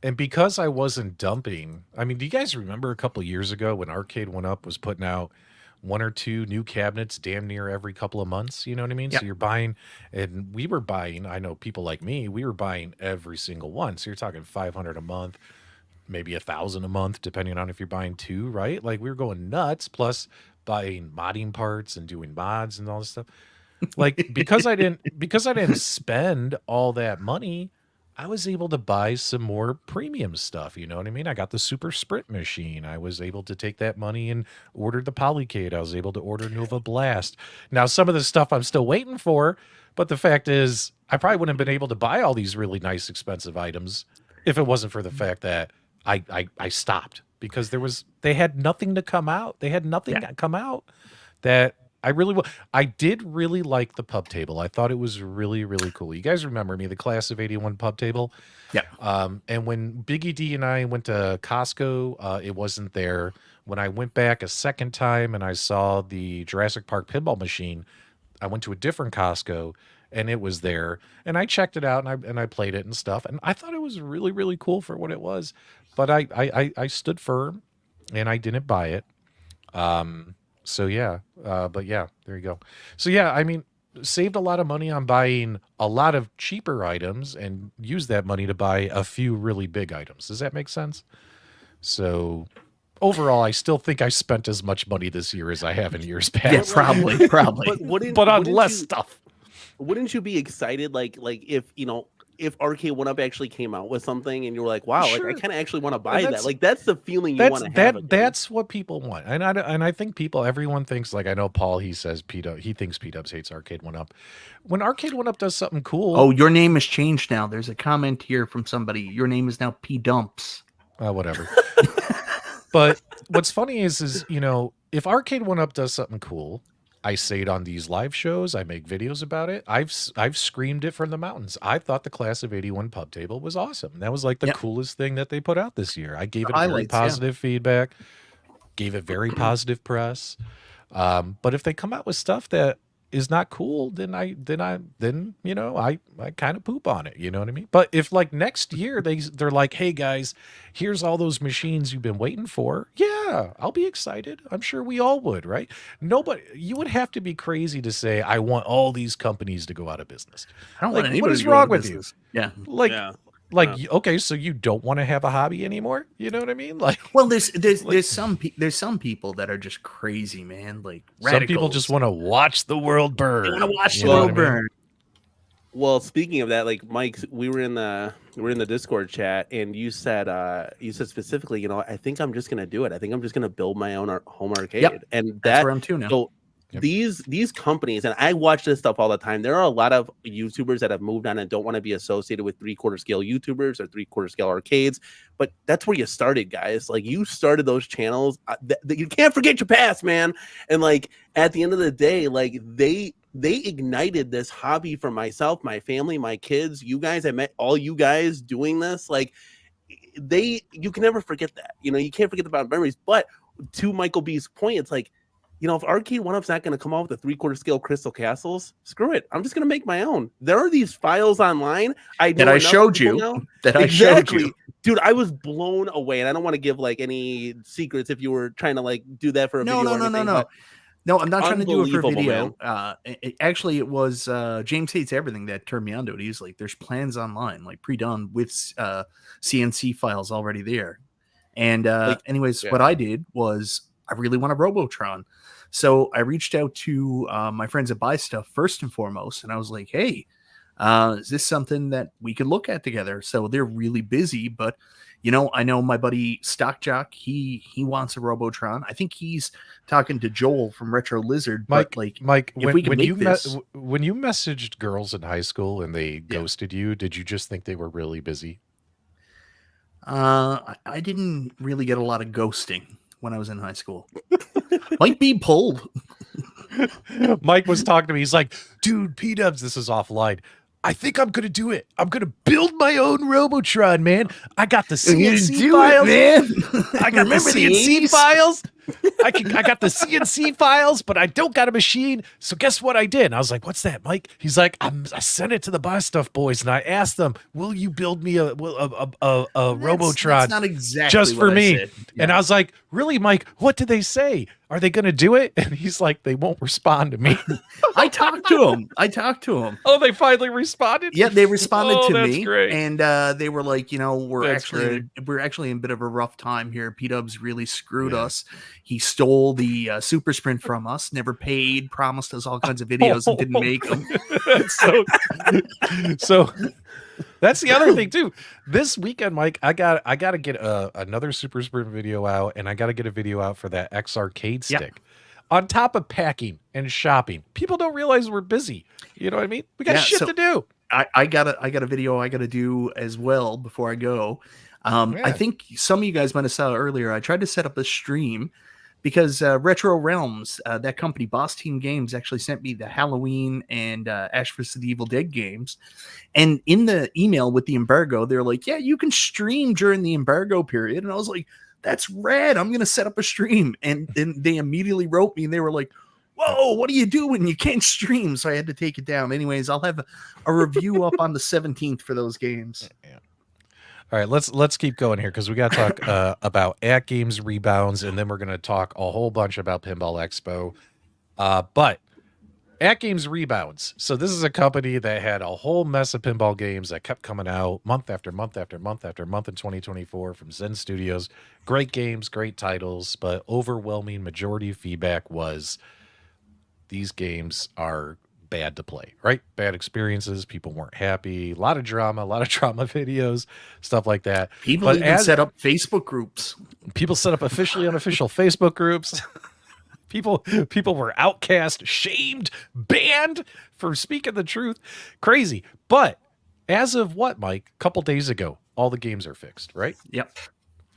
And because I wasn't dumping, I mean, do you guys remember a couple of years ago when Arcade1Up was putting out 1 or 2 new cabinets damn near every couple of months? You know what I mean? Yeah. So you're buying, and we were buying, I know people like me, we were buying every single one. So you're talking 500 a month, maybe 1,000 a month, depending on if you're buying 2, right? Like we were going nuts, plus buying modding parts and doing mods and all this stuff. Because I didn't spend all that money, I was able to buy some more premium stuff. You know what I mean? I got the Super Sprint machine. I was able to take that money and order the Polycade. I was able to order Nova Blast. Now, some of the stuff I'm still waiting for, but the fact is I probably wouldn't have been able to buy all these really nice, expensive items if it wasn't for the fact that I stopped because they had nothing to come out. They had nothing come out that I did really like the pub table. I thought it was really, really cool. You guys remember me, the class of 81 pub table? Yeah. And when Biggie D and I went to Costco, it wasn't there. When I went back a second time and I saw the Jurassic Park pinball machine, I went to a different Costco and it was there. And I checked it out and I played it and stuff. And I thought it was really, really cool for what it was. But I stood firm and I didn't buy it. So yeah, but yeah, there you go. So yeah, I mean, saved a lot of money on buying a lot of cheaper items and used that money to buy a few really big items. Does that make sense? So overall, I still think I spent as much money this year as I have in years past. Yeah, probably. But on less stuff. Wouldn't you be excited, like if Arcade1Up actually came out with something and you were like, wow, Sure. like I kind of actually want to buy that. Like that's the feeling you want to have. That's what people want. And I think everyone thinks, like I know Paul, he says he thinks P-Dubs hates Arcade1Up. When Arcade1Up does something cool. Oh, your name has changed now. There's a comment here from somebody. Your name is now P Dumps. Whatever. But what's funny is if Arcade1Up does something cool, I say it on these live shows. I make videos about it. I've screamed it from the mountains. I thought the class of 81 pub table was awesome. That was like the coolest thing that they put out this year. I gave it very positive feedback, gave it very positive press. But if they come out with stuff that is not cool, then I kind of poop on it. You know what I mean? But if like next year they're like, hey guys, here's all those machines you've been waiting for. Yeah, I'll be excited. I'm sure we all would, right? You would have to be crazy to say, I want all these companies to go out of business. I don't want anybody what is to go wrong out of with business. you? Yeah. Okay, so you don't want to have a hobby anymore? You know what I mean? Like, well, there's some people that are just crazy, man. Like radicals. Some people just want to watch the world burn. They want to watch the world burn. Well, speaking of that, like Mike, we were in the Discord chat, and you said specifically, I think I'm just gonna do it. I think I'm just gonna build my own home arcade, and that's where I'm too now. So these companies, and I watch this stuff all the time. There are a lot of YouTubers that have moved on and don't want to be associated with 3/4 scale YouTubers or 3/4 scale arcades, but that's where you started, guys. Like you started those channels. You can't forget your past, man. And like at the end of the day, like they ignited this hobby for myself, my family, my kids, you guys. I met all you guys doing this. Like you can never forget that. You can't forget about memories. But to Michael B's point, it's like, if Arcade1Up's not going to come out with the 3/4 scale Crystal Castles, screw it. I'm just going to make my own. There are these files online. I showed you. Dude, I was blown away. And I don't want to give like any secrets if you were trying to like do that for a video. No, I'm not trying to do it for a video. It was James Hates Everything that turned me onto it. He's like, there's plans online, like pre-done with CNC files already there. And what I did was I really want a Robotron. So I reached out to my friends at Buy Stuff first and foremost. And I was like, hey, Is this something that we could look at together? So they're really busy, but I know my buddy Stockjock, he wants a Robotron. I think he's talking to Joel from Retro Lizard. Mike, but Mike, if we can make this, when you messaged girls in high school and they ghosted you, did you just think they were really busy? I didn't really get a lot of ghosting when I was in high school. Might be pulled. Mike was talking to me. He's like, dude, P-Dubs, this is offline. I think I'm going to do it. I'm going to build my own Robotron, man. I got the CNC files. Man. I got the CNC files. I got the CNC files, but I don't got a machine. So guess what I did? And I was like, what's that, Mike? He's like, I sent it to the Buy Stuff boys, and I asked them, will you build me a Robotron that's not exactly just for what me? I said. Yeah. And I was like, really, Mike? What did they say? Are they going to do it? And he's like, they won't respond to me. I talked to him. Oh, they finally responded? Yeah, they responded to that's me. Great. And they were like, we're That's actually in a bit of a rough time here. P-Dubs really screwed us. He stole the Super Sprint from us, never paid, promised us all kinds of videos and didn't make them. so that's the other thing too. This weekend, Mike, I got to get another Super Sprint video out, and I got to get a video out for that X Arcade stick. On top of packing and shopping, people don't realize we're busy. You know what I mean? We got shit to do. I got a video I got to do as well before I go. I think some of you guys might have saw earlier. I tried to set up a stream because Retro Realms, that company, Boss Team Games, actually sent me the Halloween and Ash vs. the Evil Dead games. And in the email with the embargo, they're like, yeah, you can stream during the embargo period. And I was like, that's rad. I'm going to set up a stream. And then they immediately wrote me and they were like, whoa, what are you doing? You can't stream. So I had to take it down. Anyways, I'll have a review up on the 17th for those games. Yeah. All right, let's keep going here because we got to talk about AtGames Rebounds, and then we're going to talk a whole bunch about Pinball Expo. But AtGames Rebounds. So this is a company that had a whole mess of pinball games that kept coming out month after month after month after month in 2024 from Zen Studios. Great games, great titles, but overwhelming majority of feedback was these games are bad to play, right? Bad experiences. People weren't happy. A lot of drama videos, stuff like that. People even set up Facebook groups. People set up officially unofficial Facebook groups. People were outcast, shamed, banned for speaking the truth. Crazy. But as of what, Mike? A couple days ago, all the games are fixed, right? Yep.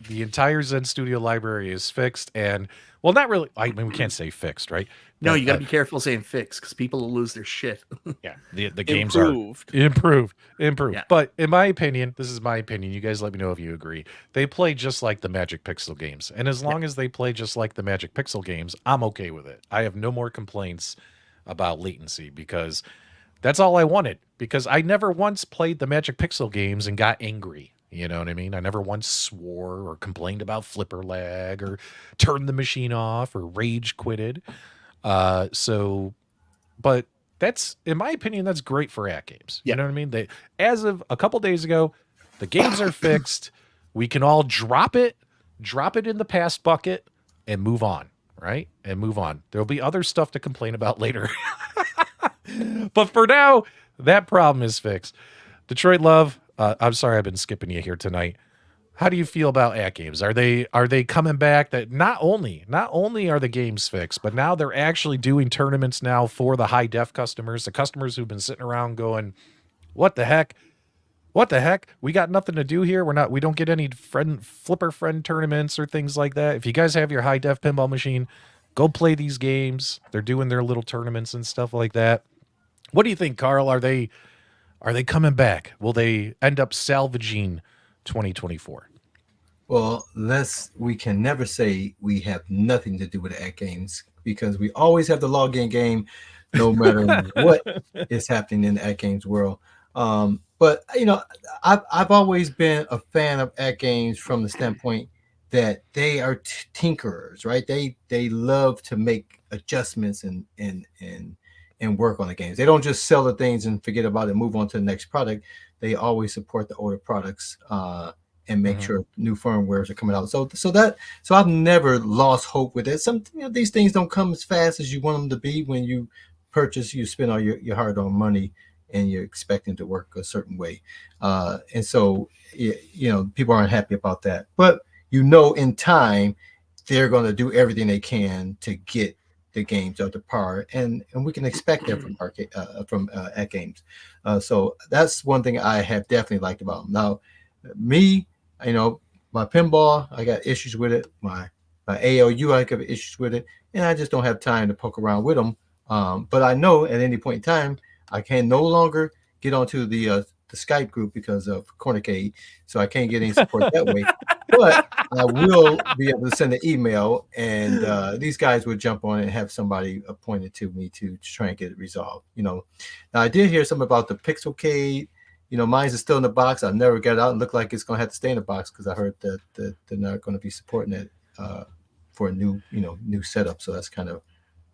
The entire Zen Studio library is fixed, and well, not really. I mean, we can't say fixed, right? No, you got to be careful saying fixed because people will lose their shit. Yeah, the games are improved. Yeah. But in my opinion, this is my opinion. You guys let me know if you agree. They play just like the Magic Pixel games, and as long as they play just like the Magic Pixel games, I'm okay with it. I have no more complaints about latency because that's all I wanted. Because I never once played the Magic Pixel games and got angry. You know what I mean? I never once swore or complained about flipper lag or turned the machine off or rage quitted. But that's, in my opinion, that's great for AtGames. You know what I mean? They, as of a couple days ago, the games are fixed. We can all drop it in the past bucket and move on, right? And move on. There'll be other stuff to complain about later. But for now, that problem is fixed. Detroit Love, I'm sorry I've been skipping you here tonight. How do you feel about AtGames? Are they coming back? That not only are the games fixed, but now they're actually doing tournaments now for the high def customers, the customers who've been sitting around going, "What the heck? What the heck? We got nothing to do here. We don't get any flipper friend tournaments or things like that. If you guys have your high def pinball machine, go play these games. They're doing their little tournaments and stuff like that. What do you think, Carl? Are they coming back? Will they end up salvaging 2024? Well, we can never say we have nothing to do with AtGames because we always have the login game, no matter what is happening in the AtGames world. But I've always been a fan of AtGames from the standpoint that they are tinkerers, right? They love to make adjustments and work on the games. They don't just sell the things and forget about it, move on to the next product. They always support the older products and make sure new firmwares are coming out. So I've never lost hope with it. Some these things don't come as fast as you want them to be when you purchase, you spend all your hard-earned money and you're expecting to work a certain way. And so, people aren't happy about that. But, in time, they're going to do everything they can to get the games up to par, and we can expect that from AtGames. So that's one thing I have definitely liked about them. Now, me, my pinball, I got issues with it. My ALU, I got issues with it, and I just don't have time to poke around with them. But I know at any point in time, I can no longer get onto the Skype group because of Cornicade, so I can't get any support that way. But I will be able to send an email, and these guys would jump on it and have somebody appointed to me to try and get it resolved. Now I did hear something about the Pixelcade. Mine is still in the box. I've never got it out and look like it's going to have to stay in the box because I heard that they're not going to be supporting it for a new setup. So that's kind of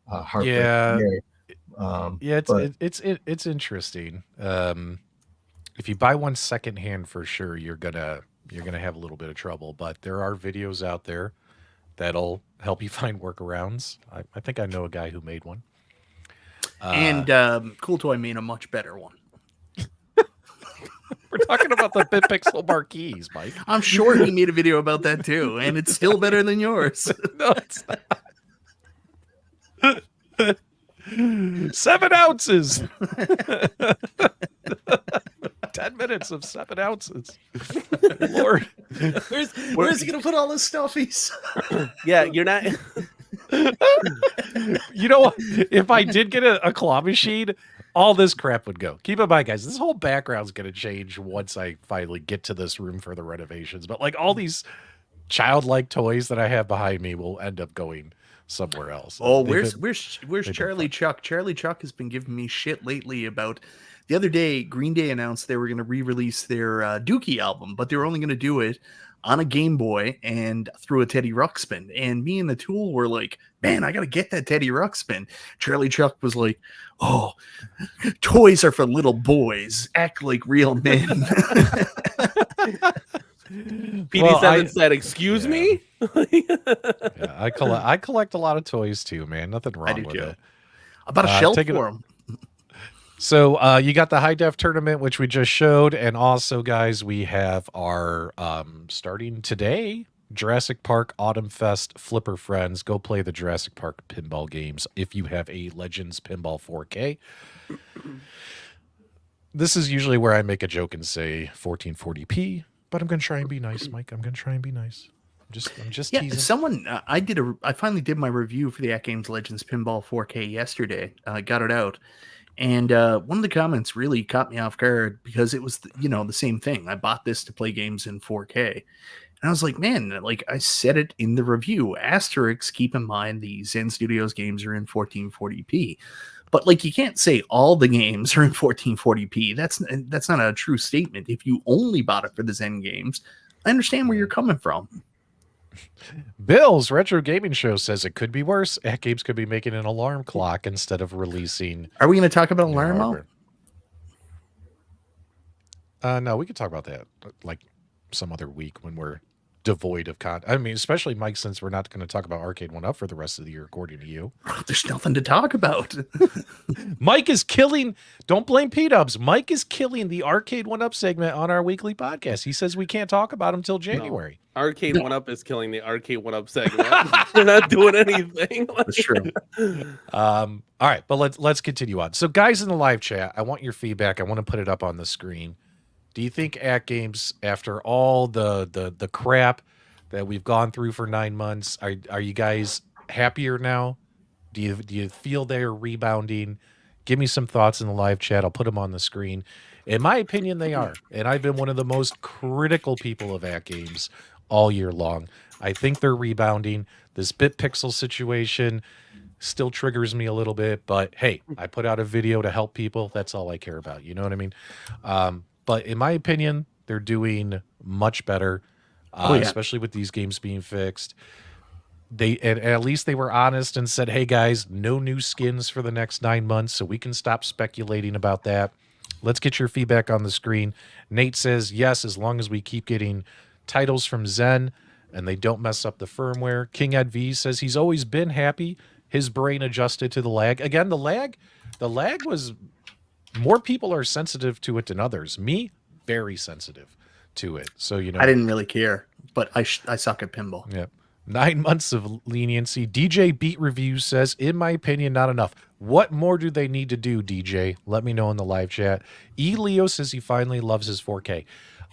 heartbreaking. It's interesting. If you buy one secondhand, for sure you're gonna have a little bit of trouble. But there are videos out there that'll help you find workarounds. I think I know a guy who made one. And Cool Toy made a much better one. We're talking about the BitPixel marquees, Mike. I'm sure he made a video about that too, and it's still better than yours. No, it's not. 7 ounces. 10 minutes of 7 ounces. Lord, where's he gonna put all his stuffies? Yeah, you're not. You know what? If I did get a claw machine, all this crap would go. Keep in mind, guys, this whole background's going to change once I finally get to this room for the renovations. But like all these childlike toys that I have behind me will end up going somewhere else. Oh, where's Charlie Chuck? Charlie Chuck has been giving me shit lately about. The other day, Green Day announced they were going to re-release their Dookie album, but they were only going to do it on a Game Boy and through a Teddy Ruxpin. And me and the Tool were like, man, I got to get that Teddy Ruxpin. Charlie Chuck was like, oh, toys are for little boys. Act like real men. PD7 said, excuse me? I collect a lot of toys too, man. Nothing wrong with it. About a shelf for them. So you got the high def tournament, which we just showed. And also, guys, we have our starting today, Jurassic Park Autumn Fest Flipper Friends. Go play the Jurassic Park pinball games if you have a Legends Pinball 4K. This is usually where I make a joke and say 1440p, but I'm going to try and be nice, Mike. I'm going to try and be nice. I'm just teasing. Someone, I finally did my review for the AtGames Legends Pinball 4K yesterday. Got it out. And one of the comments really caught me off guard because it was, the same thing. I bought this to play games in 4K. And I was like, man, like I said it in the review, asterisks, keep in mind the Zen Studios games are in 1440p. But like, you can't say all the games are in 1440p. That's not a true statement. If you only bought it for the Zen games, I understand where you're coming from. Bill's Retro Gaming Show says it could be worse. AtGames could be making an alarm clock instead of releasing. Are we going to talk about alarm mode? No, we could talk about that like some other week when we're devoid of content. I mean, especially Mike, since we're not going to talk about Arcade1Up for the rest of the year, according to you. There's nothing to talk about. Mike is killing. Don't blame P-Dubs. Mike is killing the Arcade1Up segment on our weekly podcast. He says we can't talk about him until January. No. Arcade1Up is killing the Arcade1Up segment. They're not doing anything. That's true. All right, but let's continue on. So, guys in the live chat, I want your feedback. I want to put it up on the screen. Do you think AtGames, after all the crap that we've gone through for 9 months, are you guys happier now? Do you feel they're rebounding? Give me some thoughts in the live chat. I'll put them on the screen. In my opinion, they are. And I've been one of the most critical people of AtGames all year long. I think they're rebounding. This BitPixel situation still triggers me a little bit, but hey, I put out a video to help people. That's all I care about. You know what I mean? But in my opinion, they're doing much better, especially with these games being fixed. And at least they were honest and said, hey, guys, no new skins for the next 9 months, so we can stop speculating about that. Let's get your feedback on the screen. Nate says, yes, as long as we keep getting titles from Zen and they don't mess up the firmware. King Ed V says he's always been happy. His brain adjusted to the lag. Again, the lag was more people are sensitive to it than others. Me, very sensitive to it. So, you know, I didn't really care, but I suck at pinball. Yep. 9 months of leniency. DJ Beat Review says, in my opinion, not enough. What more do they need to do, DJ? Let me know in the live chat. E. Leo says he finally loves his 4K.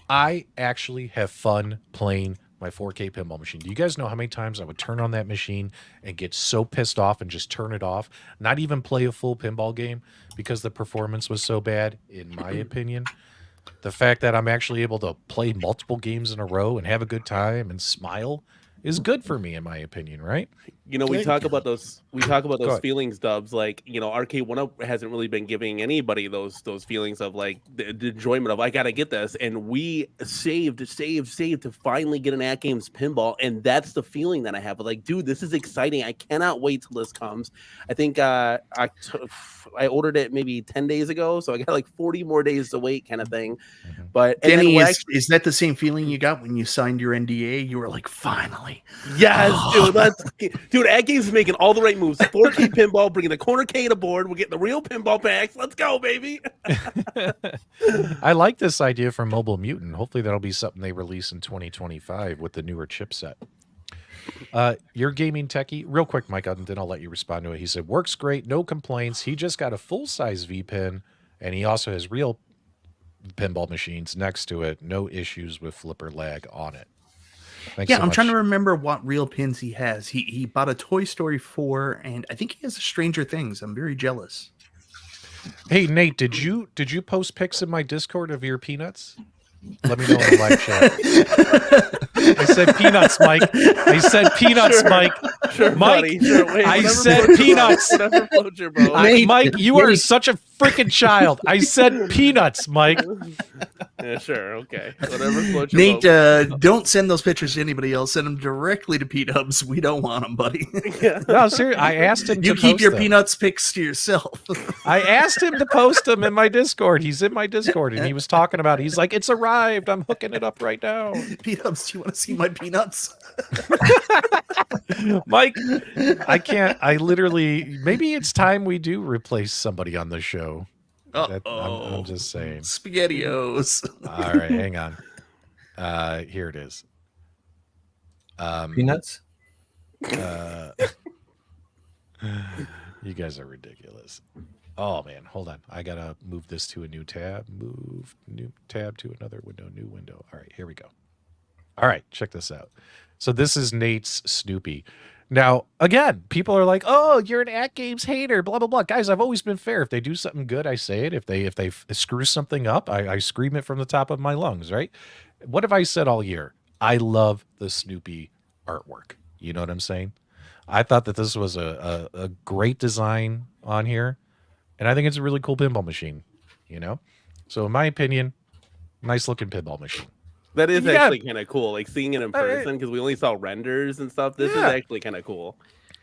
I actually have fun playing my 4K pinball machine. Do you guys know how many times I would turn on that machine and get so pissed off and just turn it off, not even play a full pinball game because the performance was so bad, in my opinion? The fact that I'm actually able to play multiple games in a row and have a good time and smile is good for me, in my opinion, right? You know, we talk about those ahead. feelings, Dubs. Like, you know, Arcade1Up hasn't really been giving anybody those feelings of like the enjoyment of I gotta get this, and we saved to finally get an AtGames pinball, and that's the feeling that I have. Like, dude, this is exciting. I cannot wait till this comes. I think I ordered it maybe 10 days ago, so I got like 40 more days to wait, kind of thing. But Denny, is that the same feeling you got when you signed your NDA? You were like, finally. Yes, dude, AtGames is making all the right moves. 4K pinball, bringing the corner K to board. We're getting the real pinball packs. Let's go, baby. I like this idea from Mobile Mutant. Hopefully that'll be something they release in 2025 with the newer chipset. Your gaming techie, real quick, Mike, and then I'll let you respond to it. He said, works great, no complaints. He just got a full-size V-Pin, and he also has real pinball machines next to it. No issues with flipper lag on it. Thanks so I'm much. trying to remember what real pins he has. He bought a Toy Story 4, and I think he has a Stranger Things. I'm very jealous. Hey, Nate, did you post pics in my Discord of your peanuts? Let me know in the live chat. I said peanuts, Mike. I said peanuts, Sure. Mike. Sure, Mike, buddy. Sure. Wait, I whatever said floats your boat. peanuts. Whatever floats your boat. Mike, you are such a freaking child. I said peanuts, Mike. Yeah, sure. Okay. Whatever floats your Nate, boat. don't send those pictures to anybody else. Send them directly to Pete Hubs. We don't want them, buddy. Yeah. No, seriously, I asked him You to keep post your them. peanuts pics to yourself. I asked him to post them in my Discord. He's in my Discord, and he was talking about it. He's like, it's arrived. I'm hooking it up right now. Pete Hubs, do you want to see my peanuts? Mike, I can't. I literally, maybe it's time we do replace somebody on the show. I'm just saying. SpaghettiOs. All right, hang on. Here it is. Peanuts? You guys are ridiculous. Oh man, hold on. I gotta move this to a new tab. Move new tab to another window. New window. All right, here we go. All right, check this out. So this is Nate's Snoopy. Now, again, people are like, "Oh, you're an AtGames hater." Blah blah blah. Guys, I've always been fair. If they do something good, I say it. If they screw something up, I scream it from the top of my lungs. Right? What have I said all year? I love the Snoopy artwork. You know what I'm saying? I thought that this was a great design on here, and I think it's a really cool pinball machine. You know, so in my opinion, nice looking pinball machine. That is actually kind of cool. Like seeing it in person, because we only saw renders and stuff. This is actually kind of cool.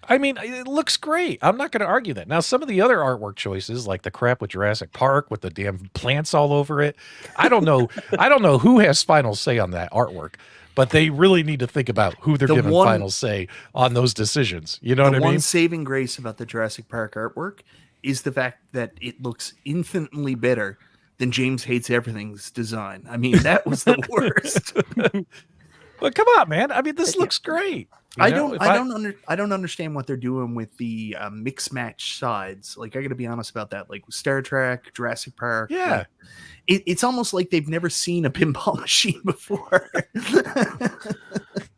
I mean, it looks great. I'm not going to argue that. Now, some of the other artwork choices, like the crap with Jurassic Park with the damn plants all over it, I don't know. I don't know who has final say on that artwork, but they really need to think about who they're giving final say on those decisions. You know what I mean? The one saving grace about the Jurassic Park artwork is the fact that it looks infinitely better than James Hates Everything's design. I mean, that was the worst. But come on, man. I mean, this looks great. I don't understand what they're doing with the mix match sides. Like, I got to be honest about that. Like with Star Trek, Jurassic Park. Yeah. Like, it's almost like they've never seen a pinball machine before.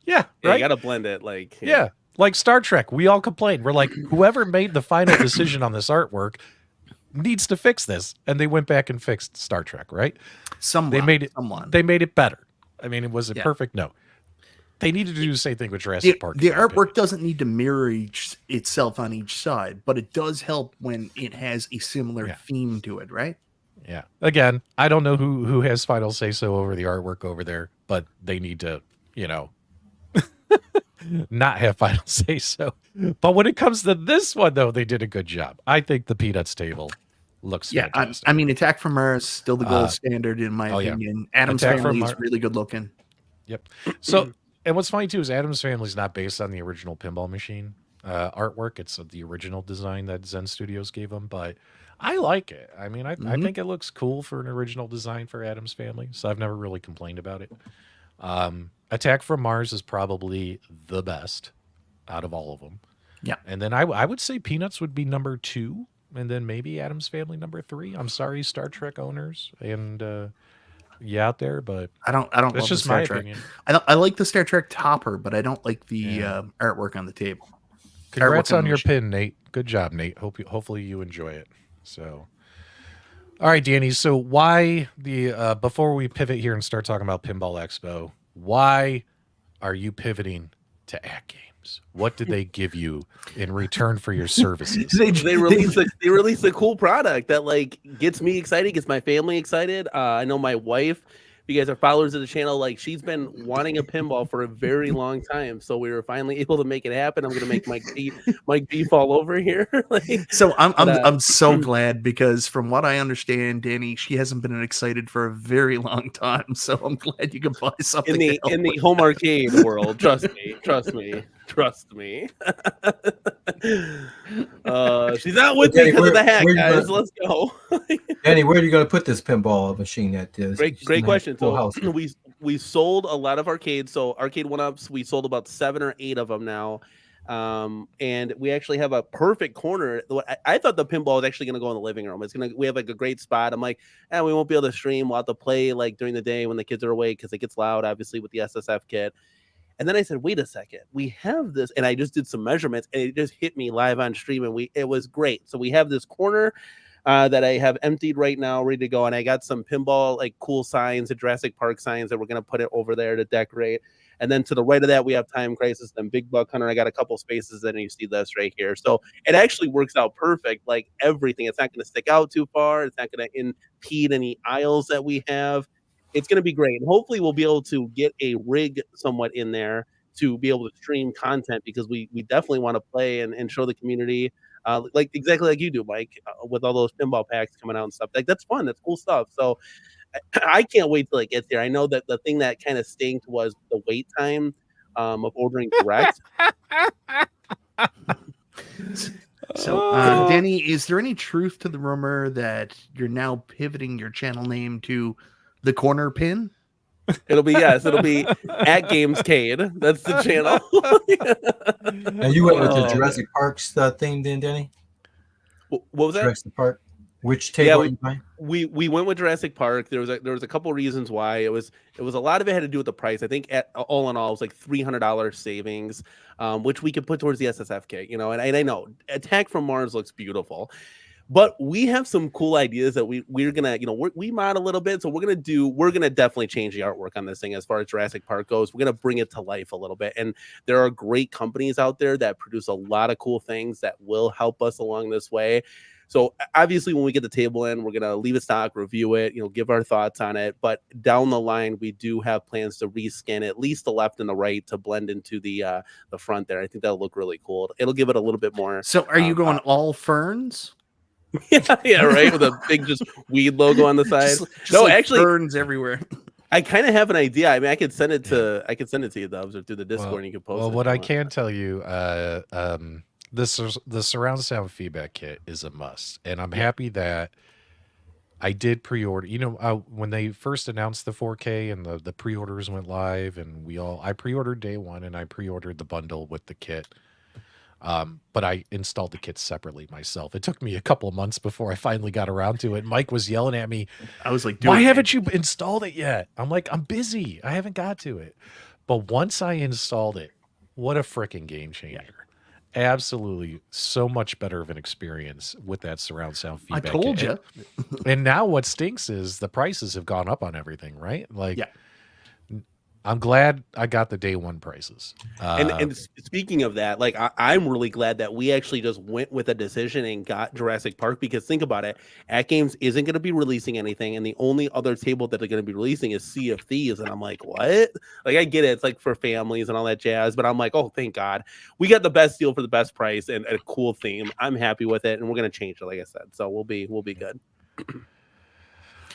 Yeah. Right? Right? You got to blend it. Like, yeah. Like Star Trek, we all complained. We're like, whoever made the final decision on this artwork needs to fix this. And they went back and fixed Star Trek, right? They made it better. I mean, was it perfect? No. They needed to do the same thing with Jurassic Park. The artwork doesn't need to mirror itself on each side, but it does help when it has a similar theme to it, right? Yeah. Again, I don't know who has final say so over the artwork over there, but they need to, not have final say so. But when it comes to this one, though, they did a good job. I think the Peanuts table looks fantastic. I mean, Attack from Mars is still the gold standard in my opinion. Adam's Family is really good looking. Yep. So, and what's funny too is Adam's Family is not based on the original pinball machine artwork. It's the original design that Zen Studios gave them. But I like it. I mean, I think it looks cool for an original design for Addams Family, so I've never really complained about it. Attack from Mars is probably the best out of all of them. Yeah. And then I would say Peanuts would be number 2, and then maybe Addams Family number 3. I'm sorry, Star Trek owners and out there, but I don't that's love just the Star my Trek. opinion. I like the Star Trek topper, but I don't like the artwork on the table. Congrats Artwork on your machine. pin, Nate. Good job, Nate. Hopefully you enjoy it. So, all right, Danny. So why the before we pivot here and start talking about Pinball Expo, why are you pivoting to AtGames? What did they give you in return for your services? they released a cool product that like gets me excited, gets my family excited. I know my wife, if you guys are followers of the channel, like she's been wanting a pinball for a very long time. So we were finally able to make it happen. I'm gonna make Mike B fall over here. So I'm so glad, because from what I understand, Danny, she hasn't been excited for a very long time. So I'm glad you can buy something in the home arcade world. Trust me. She's not with me because of the hack, guys. Let's go. Danny, where are you going to put this pinball machine at? This great question. So we sold a lot of arcades. So Arcade1Ups, we sold about 7 or 8 of them now. And we actually have a perfect corner. I thought the pinball was actually going to go in the living room. We have like a great spot. I'm like, we won't be able to stream. We'll have to play like during the day when the kids are awake, because it gets loud, obviously, with the SSF kit. And then I said, wait a second, we have this. And I just did some measurements, and it just hit me live on stream, and it was great. So we have this corner that I have emptied right now, ready to go. And I got some pinball, like cool signs, the Jurassic Park signs that we're going to put it over there to decorate. And then to the right of that, we have Time Crisis and Big Buck Hunter. I got a couple spaces, and you see this right here. So it actually works out perfect, like everything. It's not going to stick out too far. It's not going to impede any aisles that we have. It's going to be great. And hopefully we'll be able to get a rig somewhat in there to be able to stream content, because we definitely want to play and show the community, like exactly like you do, Mike, with all those pinball packs coming out and stuff. Like that's fun. That's cool stuff. So I can't wait till it gets there. I know that the thing that kind of stinked was the wait time of ordering direct. So, Danny, is there any truth to the rumor that you're now pivoting your channel name to the Corner Pin? It'll be AtGamesCade. That's the channel. And you went with the Jurassic Park's theme then, Danny? What was that? Jurassic Park. Which table you buying? We went with Jurassic Park. There was a couple reasons why. It was a lot of it had to do with the price. I think all in all, it was like $300 savings, which we could put towards the SSF kit. And I know Attack from Mars looks beautiful, but we have some cool ideas that we're gonna we mod a little bit. So we're gonna definitely change the artwork on this thing as far as Jurassic Park goes. We're gonna bring it to life a little bit, and there are great companies out there that produce a lot of cool things that will help us along this way. So obviously when we get the table in, we're going to leave it stock, review it, give our thoughts on it. But down the line, we do have plans to reskin at least the left and the right to blend into the front there. I think that'll look really cool. It'll give it a little bit more. So are you going all ferns? yeah, right. With a big just weed logo on the side. Just like actually ferns everywhere. I kind of have an idea. I mean, I could send it to you, Dubs, or through the Discord, and you can post it. Well, what I can tell you, the surround sound feedback kit is a must, and I'm happy that I did pre-order. When they first announced the 4K and the pre-orders went live, and I pre-ordered day one, and I pre-ordered the bundle with the kit. But I installed the kit separately myself. It took me a couple of months before I finally got around to it. Mike was yelling at me. I was like, why haven't you installed it yet? I'm like, I'm busy. I haven't got to it. But once I installed it, what a freaking game changer. Yeah. Absolutely. So much better of an experience with that surround sound feedback. I told you. And now what stinks is the prices have gone up on everything, right? Like, I'm glad I got the day one prices. And speaking of that, like I'm really glad that we actually just went with a decision and got Jurassic Park, because think about it, AtGames isn't going to be releasing anything, and the only other table that they're going to be releasing is Sea of Thieves, and I'm like, what? Like I get it, it's like for families and all that jazz, but I'm like, oh, thank God, we got the best deal for the best price and a cool theme. I'm happy with it, and we're going to change it, like I said, so we'll be good.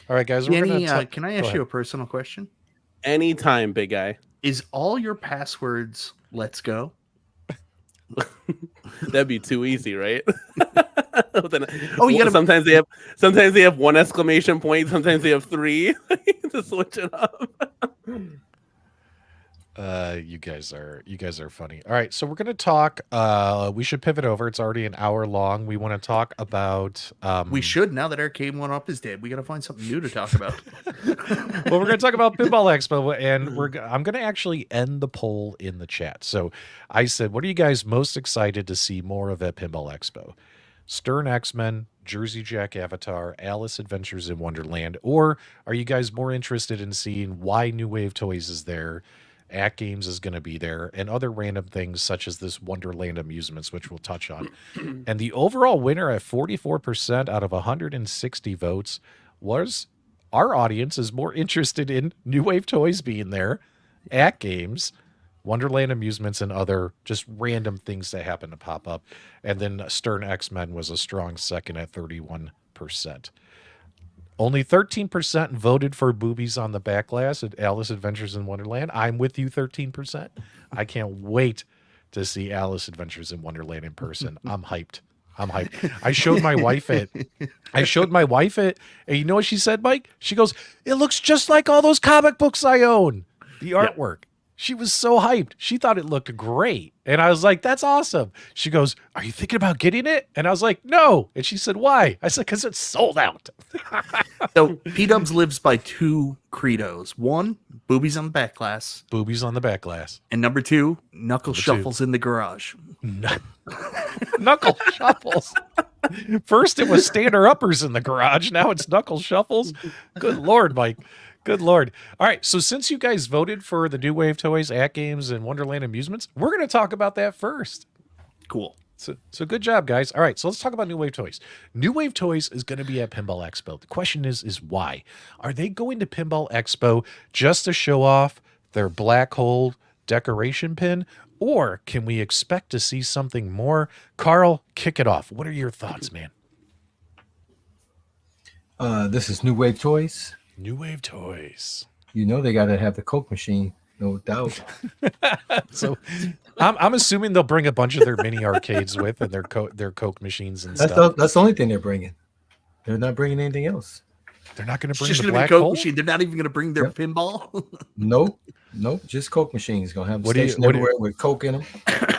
All right, guys. Danny, can I ask you a personal question? Anytime, big guy. Is all your passwords "Let's go"? That'd be too easy, right? Oh, you gotta. Sometimes they have one exclamation point. Sometimes they have three to switch it up. You guys are funny. All right, so we're gonna talk. We should pivot over. It's already an hour long. We want to talk about. We should, now that Arcade1Up is dead. We got to find something new to talk about. Well, we're gonna talk about Pinball Expo, and I'm gonna actually end the poll in the chat. So I said, what are you guys most excited to see more of at Pinball Expo? Stern X-Men, Jersey Jack Avatar, Alice Adventures in Wonderland, or are you guys more interested in seeing why New Wave Toys is there? AtGames is going to be there, and other random things such as this Wonderland Amusements, which we'll touch on. And the overall winner at 44% out of 160 votes was our audience is more interested in New Wave Toys being there, AtGames, Wonderland Amusements, and other just random things that happen to pop up. And then Stern X-Men was a strong second at 31%. Only 13% voted for boobies on the back glass at Alice Adventures in Wonderland. I'm with you, 13%. I can't wait to see Alice Adventures in Wonderland in person. I'm hyped. I showed my wife it. And you know what she said, Mike? She goes, "It looks just like all those comic books I own." The artwork. Yeah. She was so hyped. She thought it looked great. And I was like, that's awesome. She goes, "Are you thinking about getting it?" And I was like, "No." And she said, "Why?" I said, "Because it's sold out." So P-Dubs lives by two credos. One, boobies on the back glass. Boobies on the back glass. And number two, knuckle shuffles in the garage. Knuckle shuffles. First it was stander-uppers in the garage. Now it's knuckle shuffles. Good Lord, Mike. Good Lord. All right, so since you guys voted for the New Wave Toys, AtGames, and Wonderland Amusements, we're going to talk about that first. Cool. So good job, guys. All right, so let's talk about New Wave Toys. New Wave Toys is going to be at Pinball Expo. The question is why? Are they going to Pinball Expo just to show off their black hole decoration pin, or can we expect to see something more? Carl, kick it off. What are your thoughts, man? This is New Wave Toys. New Wave Toys. You know they got to have the Coke machine, no doubt. So I'm assuming they'll bring a bunch of their mini arcades with and their Coke machines and stuff. That's the only thing they're bringing. They're not bringing anything else. They're not going to bring just the gonna black be Coke hole machine. They're not even going to bring their pinball. Nope, just Coke machines. Gonna have them stationed everywhere with Coke in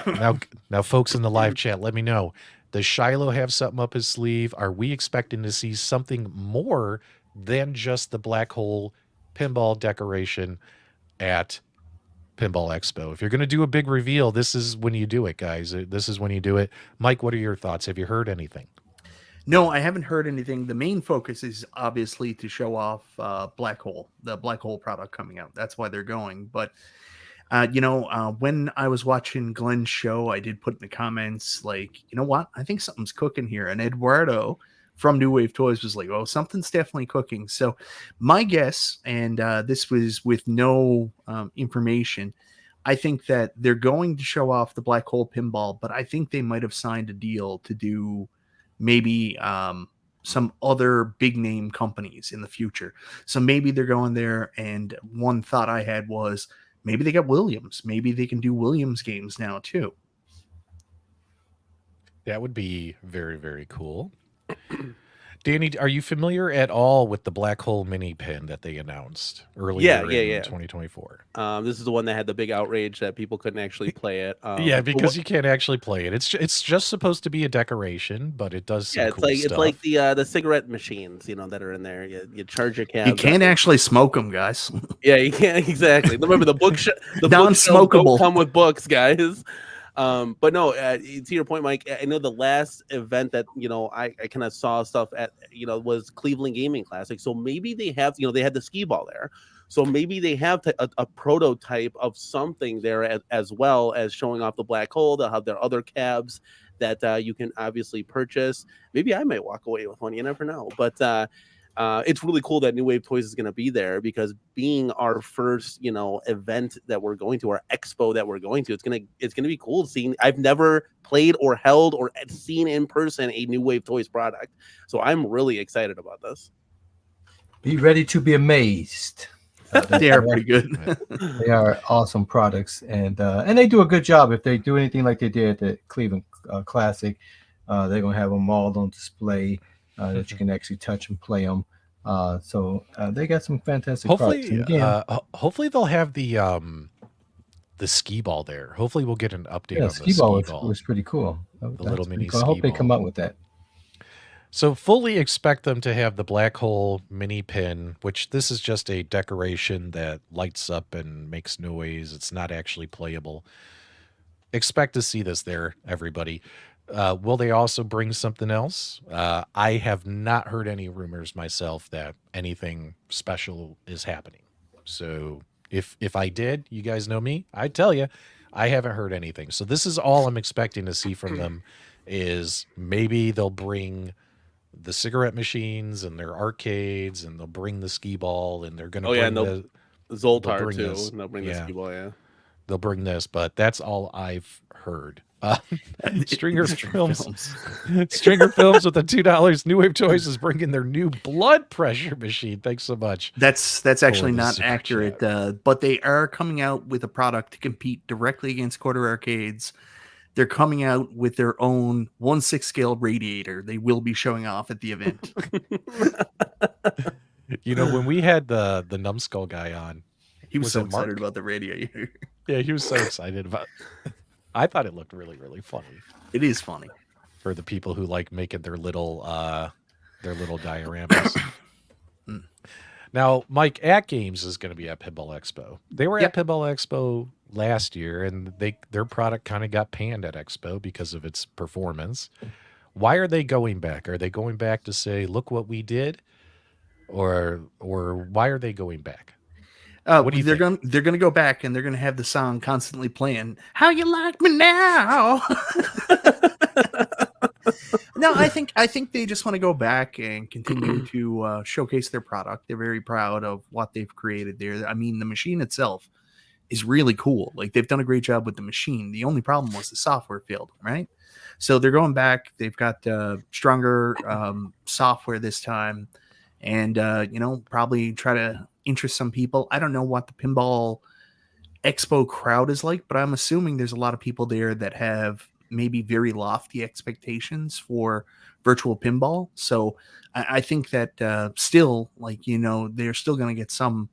them. Now, folks in the live chat, let me know. Does Shiloh have something up his sleeve? Are we expecting to see something more than just the black hole pinball decoration at Pinball Expo? If you're going to do a big reveal, this is when you do it, guys. This is when you do it. Mike, what are your thoughts? Have you heard anything? No, I haven't heard anything. The main focus is obviously to show off Black Hole, the Black Hole product coming out. That's why they're going. But, when I was watching Glenn's show, I did put in the comments, like, you know what? I think something's cooking here. And Eduardo from New Wave Toys was like, "Oh, something's definitely cooking." So my guess, and this was with no information, I think that they're going to show off the Black Hole pinball, but I think they might have signed a deal to do maybe some other big name companies in the future. So maybe they're going there. And one thought I had was maybe they got Williams. Maybe they can do Williams games now too. That would be very, very cool. Danny, are you familiar at all with the Black Hole mini pin that they announced earlier in 2024? This is the one that had the big outrage that people couldn't actually play it. Because you can't actually play it. It's just supposed to be a decoration, but it does some cool stuff. It's like the cigarette machines, that are in there. You charge your cabs. You can't actually smoke them, guys. Yeah, you can't exactly. Remember the book. The non-smokable. Come with books, guys. But no, to your point, Mike, I know the last event that, I kind of saw stuff at, was Cleveland Gaming Classic. So maybe they have, they had the skee ball there. So maybe they have a prototype of something there as well as showing off the black hole. They'll have their other cabs that you can obviously purchase. Maybe I might walk away with one. You never know. But it's really cool that New Wave Toys is going to be there, because being our first, event that we're going to, our expo that we're going to, it's going to be cool seeing. I've never played or held or seen in person a New Wave Toys product, so I'm really excited about this. Be ready to be amazed. They are pretty good. They are awesome products, and they do a good job. If they do anything like they did at the Cleveland Classic, They're going to have them all on display that you can actually touch and play them. So they got some fantastic products. Hopefully, And again, hopefully they'll have the skee ball there. Hopefully we'll get an update yeah, on the skee skee ball ball. was pretty cool. The That's little pretty mini cool. I skee hope they come ball. up with that. So fully expect them to have the black hole mini pin, which this is just a decoration that lights up and makes noise. It's not actually playable. Expect to see this there, everybody. Will they also bring something else? I have not heard any rumors myself that anything special is happening. So if I did, you guys know me, I'd tell you, I haven't heard anything. So this is all I'm expecting to see from them is maybe they'll bring the cigarette machines and their arcades, and they'll bring the skee ball, and they're going to bring and the Zoltar bring too. this. And they'll bring the Yeah. skee ball. Yeah. They'll bring this, but that's all I've heard. Stringer Films. Stringer Films with the $2. New Wave Toys is bringing their new blood pressure machine. Thanks so much. That's actually the not super accurate, chat. but they are coming out with a product to compete directly against quarter arcades. They're coming out with their own 1/6 scale radiator. They will be showing off at the event. You know, when we had the numbskull guy on, He was so it Mark? excited about the radiator. Yeah, he was so excited about I thought it looked really, really funny. It is funny. For the people who like making their little dioramas. Now, Mike, AtGames is going to be at Pinball Expo. They were at Pinball Expo last year, and their product kind of got panned at Expo because of its performance. Why are they going back? Are they going back to say, "Look what we did," or why are they going back? What do you think? They're gonna go back, and they're gonna have the song constantly playing. How you like me now? No, I think they just want to go back and continue to showcase their product. They're very proud of what they've created there. I mean, the machine itself is really cool. Like, they've done a great job with the machine. The only problem was the software failed, right? So they're going back. They've got stronger software this time, and probably try to interest some people. I don't know what the Pinball Expo crowd is like, but I'm assuming there's a lot of people there that have maybe very lofty expectations for virtual pinball. So I think that still, they're still going to get some,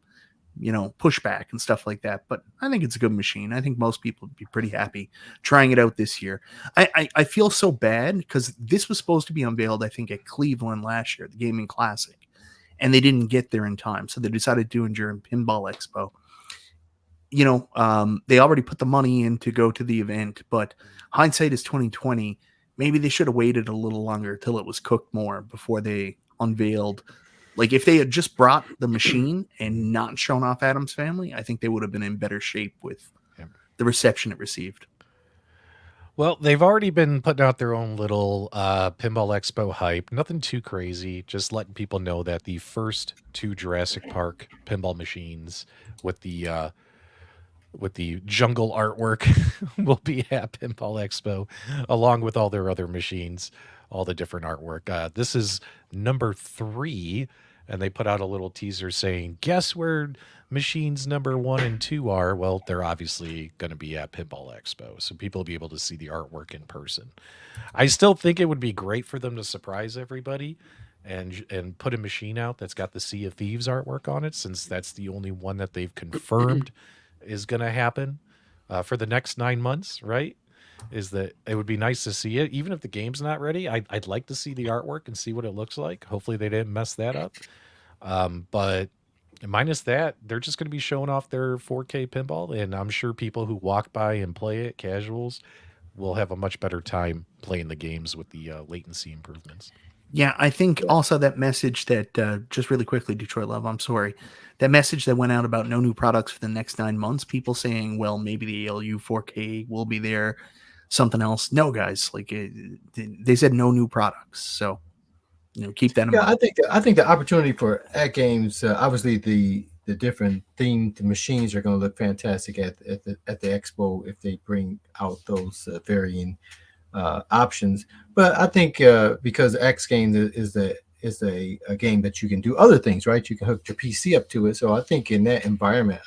pushback and stuff like that. But I think it's a good machine. I think most people would be pretty happy trying it out this year. I feel so bad because this was supposed to be unveiled, I think, at Cleveland last year, the Gaming Classic, and they didn't get there in time. So they decided to do it during Pinball Expo. They already put the money in to go to the event, but hindsight is 2020. Maybe they should have waited a little longer till it was cooked more before they unveiled. Like, if they had just brought the machine and not shown off Addams Family, I think they would have been in better shape with the reception it received. Well, they've already been putting out their own little Pinball Expo hype. Nothing too crazy. Just letting people know that the first 2 Jurassic Park pinball machines with the jungle artwork will be at Pinball Expo, along with all their other machines, all the different artwork. This is number 3, and they put out a little teaser saying, "Guess where machines number 1 and 2 are?" Well, they're obviously going to be at Pinball Expo, so people will be able to see the artwork in person. I still think it would be great for them to surprise everybody and put a machine out that's got the Sea of Thieves artwork on it, since that's the only one that they've confirmed is going to happen for the next 9 months, right? Is that it would be nice to see it, even if the game's not ready. I'd like to see the artwork and see what it looks like. Hopefully they didn't mess that up. But minus that, they're just going to be showing off their 4K pinball, and I'm sure people who walk by and play it, casuals, will have a much better time playing the games with the latency improvements. Yeah, I think also that message that, just really quickly, Detroit Love, I'm sorry, that message that went out about no new products for the next 9 months, people saying, well, maybe the ALU 4K will be there, something else. No, guys, they said no new products. So, keep that in mind. I think the opportunity for AtGames, obviously the different themed machines are going to look fantastic at the expo if they bring out those varying options. But I think because X Games is a game that you can do other things, right? You can hook your PC up to it. So I think in that environment,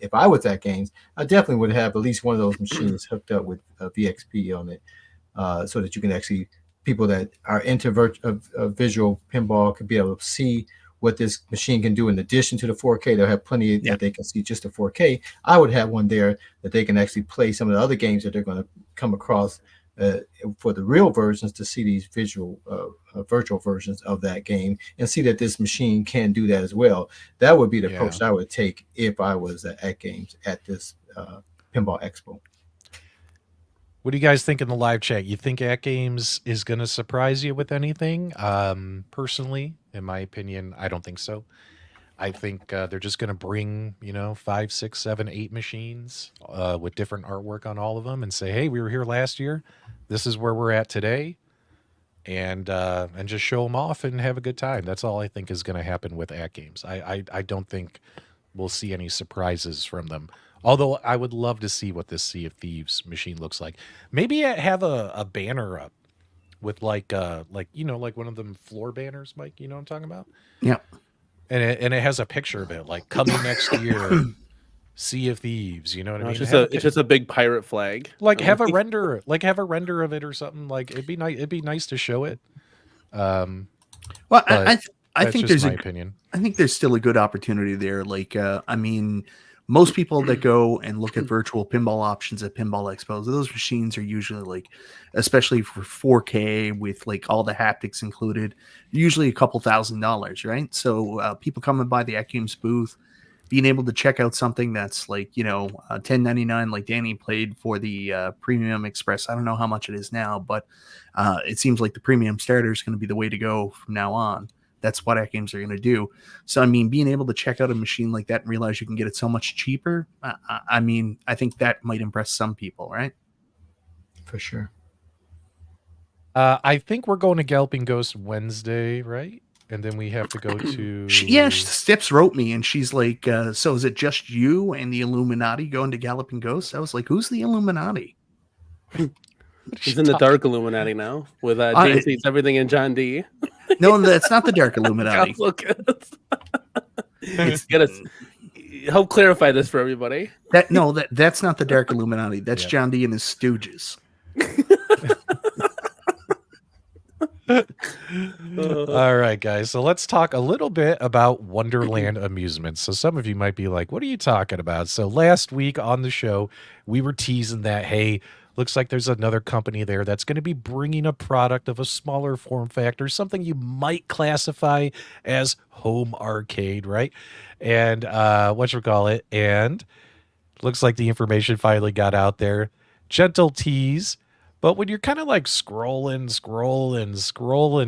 if I was at Games, I definitely would have at least one of those machines hooked up with a VXP on it, so that you can actually people that are into visual pinball could be able to see what this machine can do in addition to the 4K. They'll have plenty that they can see just the 4K. I would have one there that they can actually play some of the other games that they're going to come across for the real versions, to see these visual virtual versions of that game and see that this machine can do that as well. That would be the approach I would take if I was at AtGames at this Pinball Expo. What do you guys think in the live chat? You think AtGames is going to surprise you with anything? Personally, in my opinion, I don't think so. I think they're just going to bring, 5, 6, 7, 8 machines with different artwork on all of them and say, hey, we were here last year. This is where we're at today. And just show them off and have a good time. That's all I think is going to happen with AtGames. I don't think we'll see any surprises from them. Although I would love to see what this Sea of Thieves machine looks like. Maybe have a banner up with like one of them floor banners, Mike. You know what I'm talking about? Yeah. And it has a picture of it, like coming next year, Sea of Thieves. You know what I mean? It's just a big pirate flag. Like have a render of it or something. Like it'd be nice. It'd be nice to show it. Well, I think there's my opinion. I think there's still a good opportunity there. Like, most people that go and look at virtual pinball options at Pinball Expo, those machines are usually like, especially for 4K with like all the haptics included, usually a couple $1,000s, right? So people coming by the AtGames booth, being able to check out something that's like, $10.99, like Danny played for the Premium Express. I don't know how much it is now, but it seems like the Premium Starter is going to be the way to go from now on. That's what AtGames are going to do. So, being able to check out a machine like that and realize you can get it so much cheaper, I think that might impress some people, right? For sure. I think we're going to Galloping Ghost Wednesday, right? And then we have to go to... Stips wrote me, and she's like, so is it just you and the Illuminati going to Galloping Ghost? I was like, who's the Illuminati? He's in the Dark Illuminati now with James Eats Everything and John D. No, that's not the Dark Illuminati. Help clarify this for everybody. That's not the Dark Illuminati. That's John D and his Stooges. All right, guys. So let's talk a little bit about Wonderland Amusements. So some of you might be like, what are you talking about? So last week on the show, we were teasing that, hey, looks like there's another company there that's going to be bringing a product of a smaller form factor, something you might classify as home arcade, right? And and looks like the information finally got out there. Gentle tease. But when you're kind of like scrolling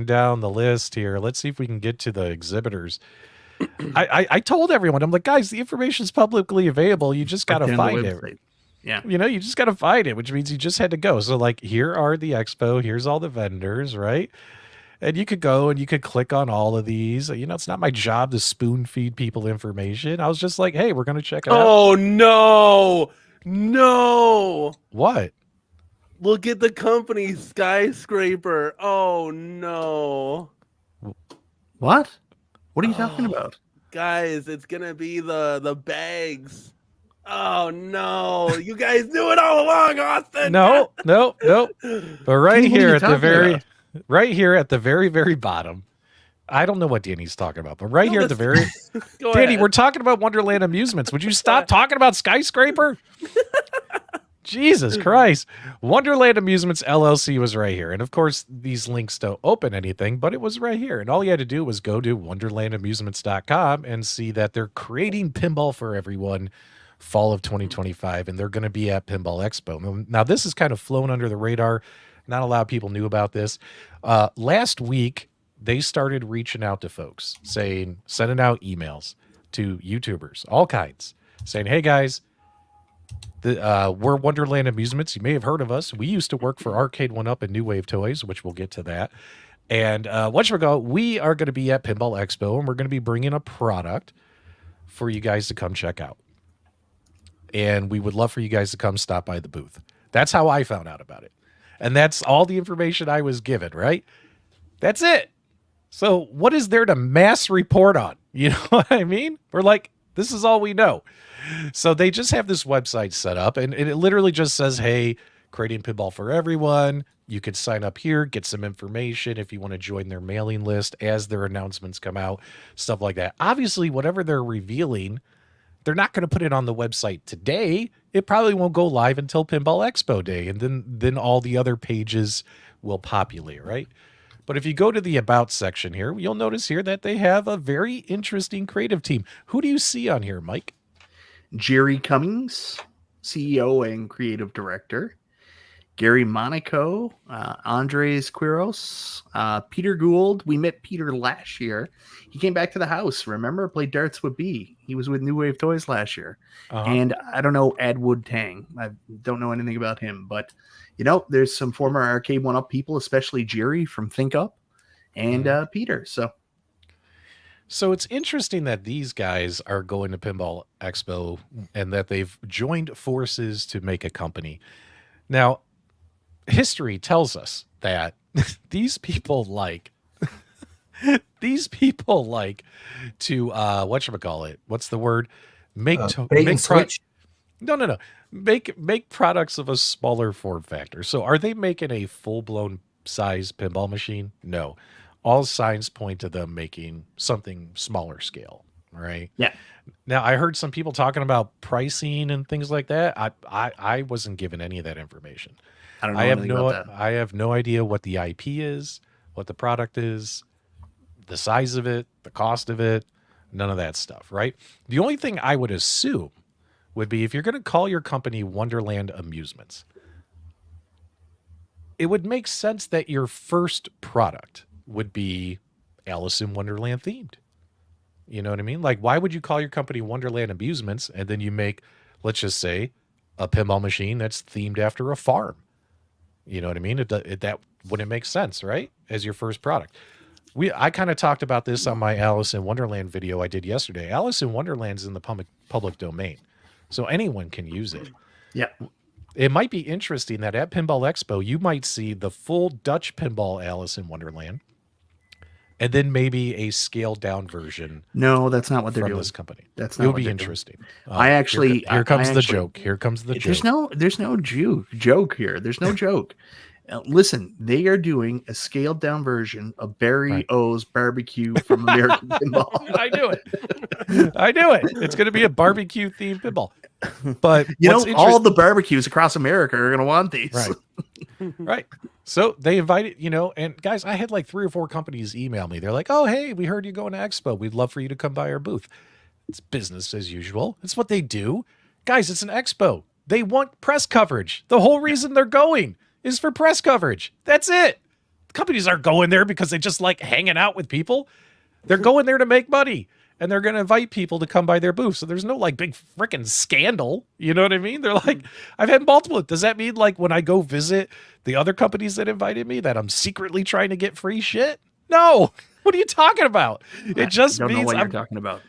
down the list here, let's see if we can get to the exhibitors. I told everyone, I'm like, guys, the information's publicly available. You just got to find it. Yeah. You just got to find it, which means you just had to go. So like, here are the expo. Here's all the vendors, right? And you could go and you could click on all of these. It's not my job to spoon feed people information. I was just like, hey, we're going to check it out. Oh, no. What? Look at the company Skyscraper. Oh, no. What? What are you talking about? Guys, it's going to be the bags. Oh, no. You guys knew it all along, Austin. No. But right here at the very, very bottom, I don't know what Danny's talking about, but here at the very... Danny, we're talking about Wonderland Amusements. Would you stop talking about Skyscraper? Jesus Christ. Wonderland Amusements LLC was right here. And of course, these links don't open anything, but it was right here. And all you had to do was go to wonderlandamusements.com and see that they're creating pinball for everyone fall of 2025. And they're going to be at Pinball Expo. Now, this is kind of flown under the radar. Not a lot of people knew about this. Last week, they started reaching out to folks, sending out emails to YouTubers, all kinds, saying, hey, guys, we're Wonderland Amusements. You may have heard of us. We used to work for Arcade1Up and New Wave Toys, which we'll get to that. And we are going to be at Pinball Expo, and we're going to be bringing a product for you guys to come check out. And we would love for you guys to come stop by the booth. That's how I found out about it. And that's all the information I was given, right? That's it. So what is there to mass report on? You know what I mean? We're like, this is all we know. So they just have this website set up, and it literally just says, hey, creating pinball for everyone. You could sign up here, get some information if you want to join their mailing list as their announcements come out, stuff like that. Obviously, whatever they're revealing, they're not going to put it on the website today. It probably won't go live until Pinball Expo Day, and then all the other pages will populate, right? But if you go to the About section here, you'll notice here that they have a very interesting creative team. Who do you see on here, Mike? Jerry Cummings, CEO and creative director. Gary Monaco, Andres Quiros, Peter Gould. We met Peter last year. He came back to the house. Remember, played darts with B. He was with New Wave Toys last year. And I don't know Adwood Tang. I don't know anything about him, but there's some former Arcade1Up people, especially Jerry from Think Up and Peter. So it's interesting that these guys are going to Pinball Expo and that they've joined forces to make a company. Now, history tells us that these people like to whatchamacallit? What's the word? Make switch. No. Make products of a smaller form factor. So are they making a full-blown size pinball machine? No. All signs point to them making something smaller scale, right? Yeah. Now, I heard some people talking about pricing and things like that. I wasn't given any of that information. I don't know anything about that. I have no idea what the IP is, what the product is, the size of it, the cost of it, none of that stuff, right? The only thing I would assume would be if you're going to call your company Wonderland Amusements, it would make sense that your first product would be Alice in Wonderland themed. You know what I mean? Like, why would you call your company Wonderland Amusements and then you make, let's just say, a pinball machine that's themed after a farm? You know what I mean? That wouldn't make sense, right? As your first product. I kind of talked about this on my Alice in Wonderland video I did yesterday. Alice in Wonderland's in the public domain, so anyone can use it. Yeah. It might be interesting that at Pinball Expo, you might see the full Dutch pinball Alice in Wonderland, and then maybe a scaled down version. No, that's not what they're doing. This company. That's not. It'll what be they're interesting. Here comes the joke. Here comes the joke. There's no joke here. There's no joke. Listen, they are doing a scaled down version of Barry O's barbecue from American Pinball. I knew it. It's going to be a barbecue themed pinball. But all the barbecues across America are going to want these. Right. Right. So they invited, and guys, I had like 3 or 4 companies email me. They're like, "Oh, hey, we heard you going to Expo. We'd love for you to come by our booth." It's business as usual. It's what they do. Guys, it's an expo. They want press coverage. The whole reason they're going is for press coverage. That's it. Companies aren't going there because they just like hanging out with people. They're going there to make money, and they're going to invite people to come by their booth. So there's no like big freaking scandal. You know what I mean? They're like, I've had multiple. Does that mean like when I go visit the other companies that invited me that I'm secretly trying to get free shit? No. What are you talking about? It just don't means know what you're talking about.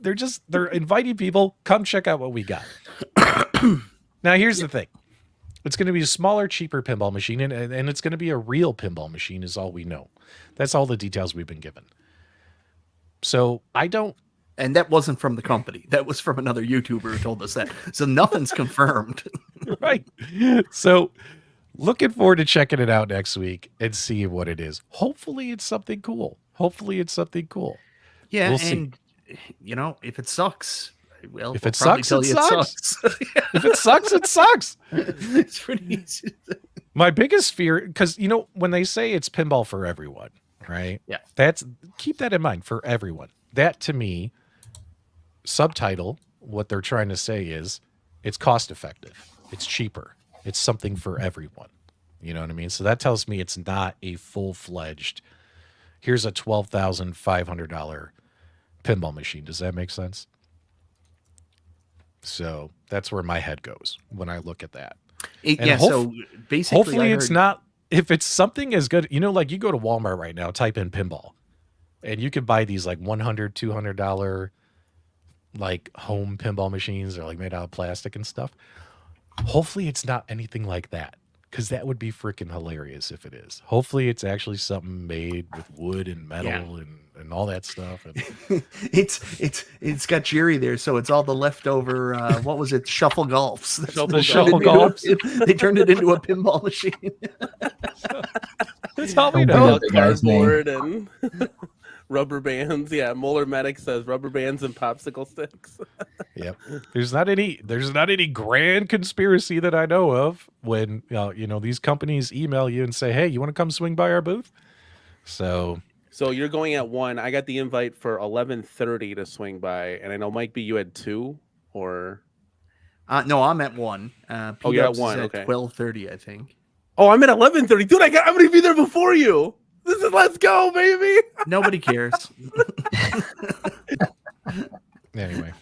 They're inviting people. Come check out what we got. Now, here's the thing. It's going to be a smaller, cheaper pinball machine, and it's going to be a real pinball machine is all we know. That's all the details we've been given. So and that wasn't from the company. That was from another YouTuber who told us that. So nothing's confirmed. Right. So looking forward to checking it out next week and seeing what it is. Hopefully it's something cool. Yeah. We'll see. If it sucks, if it sucks, it sucks. If it sucks, it sucks. It's pretty easy. My biggest fear, because when they say it's pinball for everyone, right? Yeah. Keep that in mind, for everyone. That to me, subtitle, what they're trying to say is it's cost effective. It's cheaper. It's something for everyone. You know what I mean? So that tells me it's not a full-fledged, here's a $12,500 pinball machine. Does that make sense? So that's where my head goes when I look at that. So basically, hopefully it's not, if it's something as good, like you go to Walmart right now, type in pinball, and you can buy these like $100, $200 like home pinball machines. They're like made out of plastic and stuff. Hopefully it's not anything like that. because that would be freaking hilarious if it is. Hopefully, it's actually something made with wood and metal and all that stuff. And it's got Jerry there, so it's all the leftover. What was it? Shuffle golfs. The shuffle golfs. They turned it into a pinball machine. That's all we know. Cardboard and rubber bands. Yeah, Molar Medic says rubber bands and popsicle sticks. Yep. There's not any grand conspiracy that I know of when these companies email you and say, "Hey, you want to come swing by our booth?" So you're going at 1. I got the invite for 11:30 to swing by, and I know Mike B, you had 2 or no, I'm at 1. You're at 1. Okay, 12:30, I think. Oh, I'm at 11:30, dude. I'm gonna be there before you. This is let's go, baby. Nobody cares. Anyway.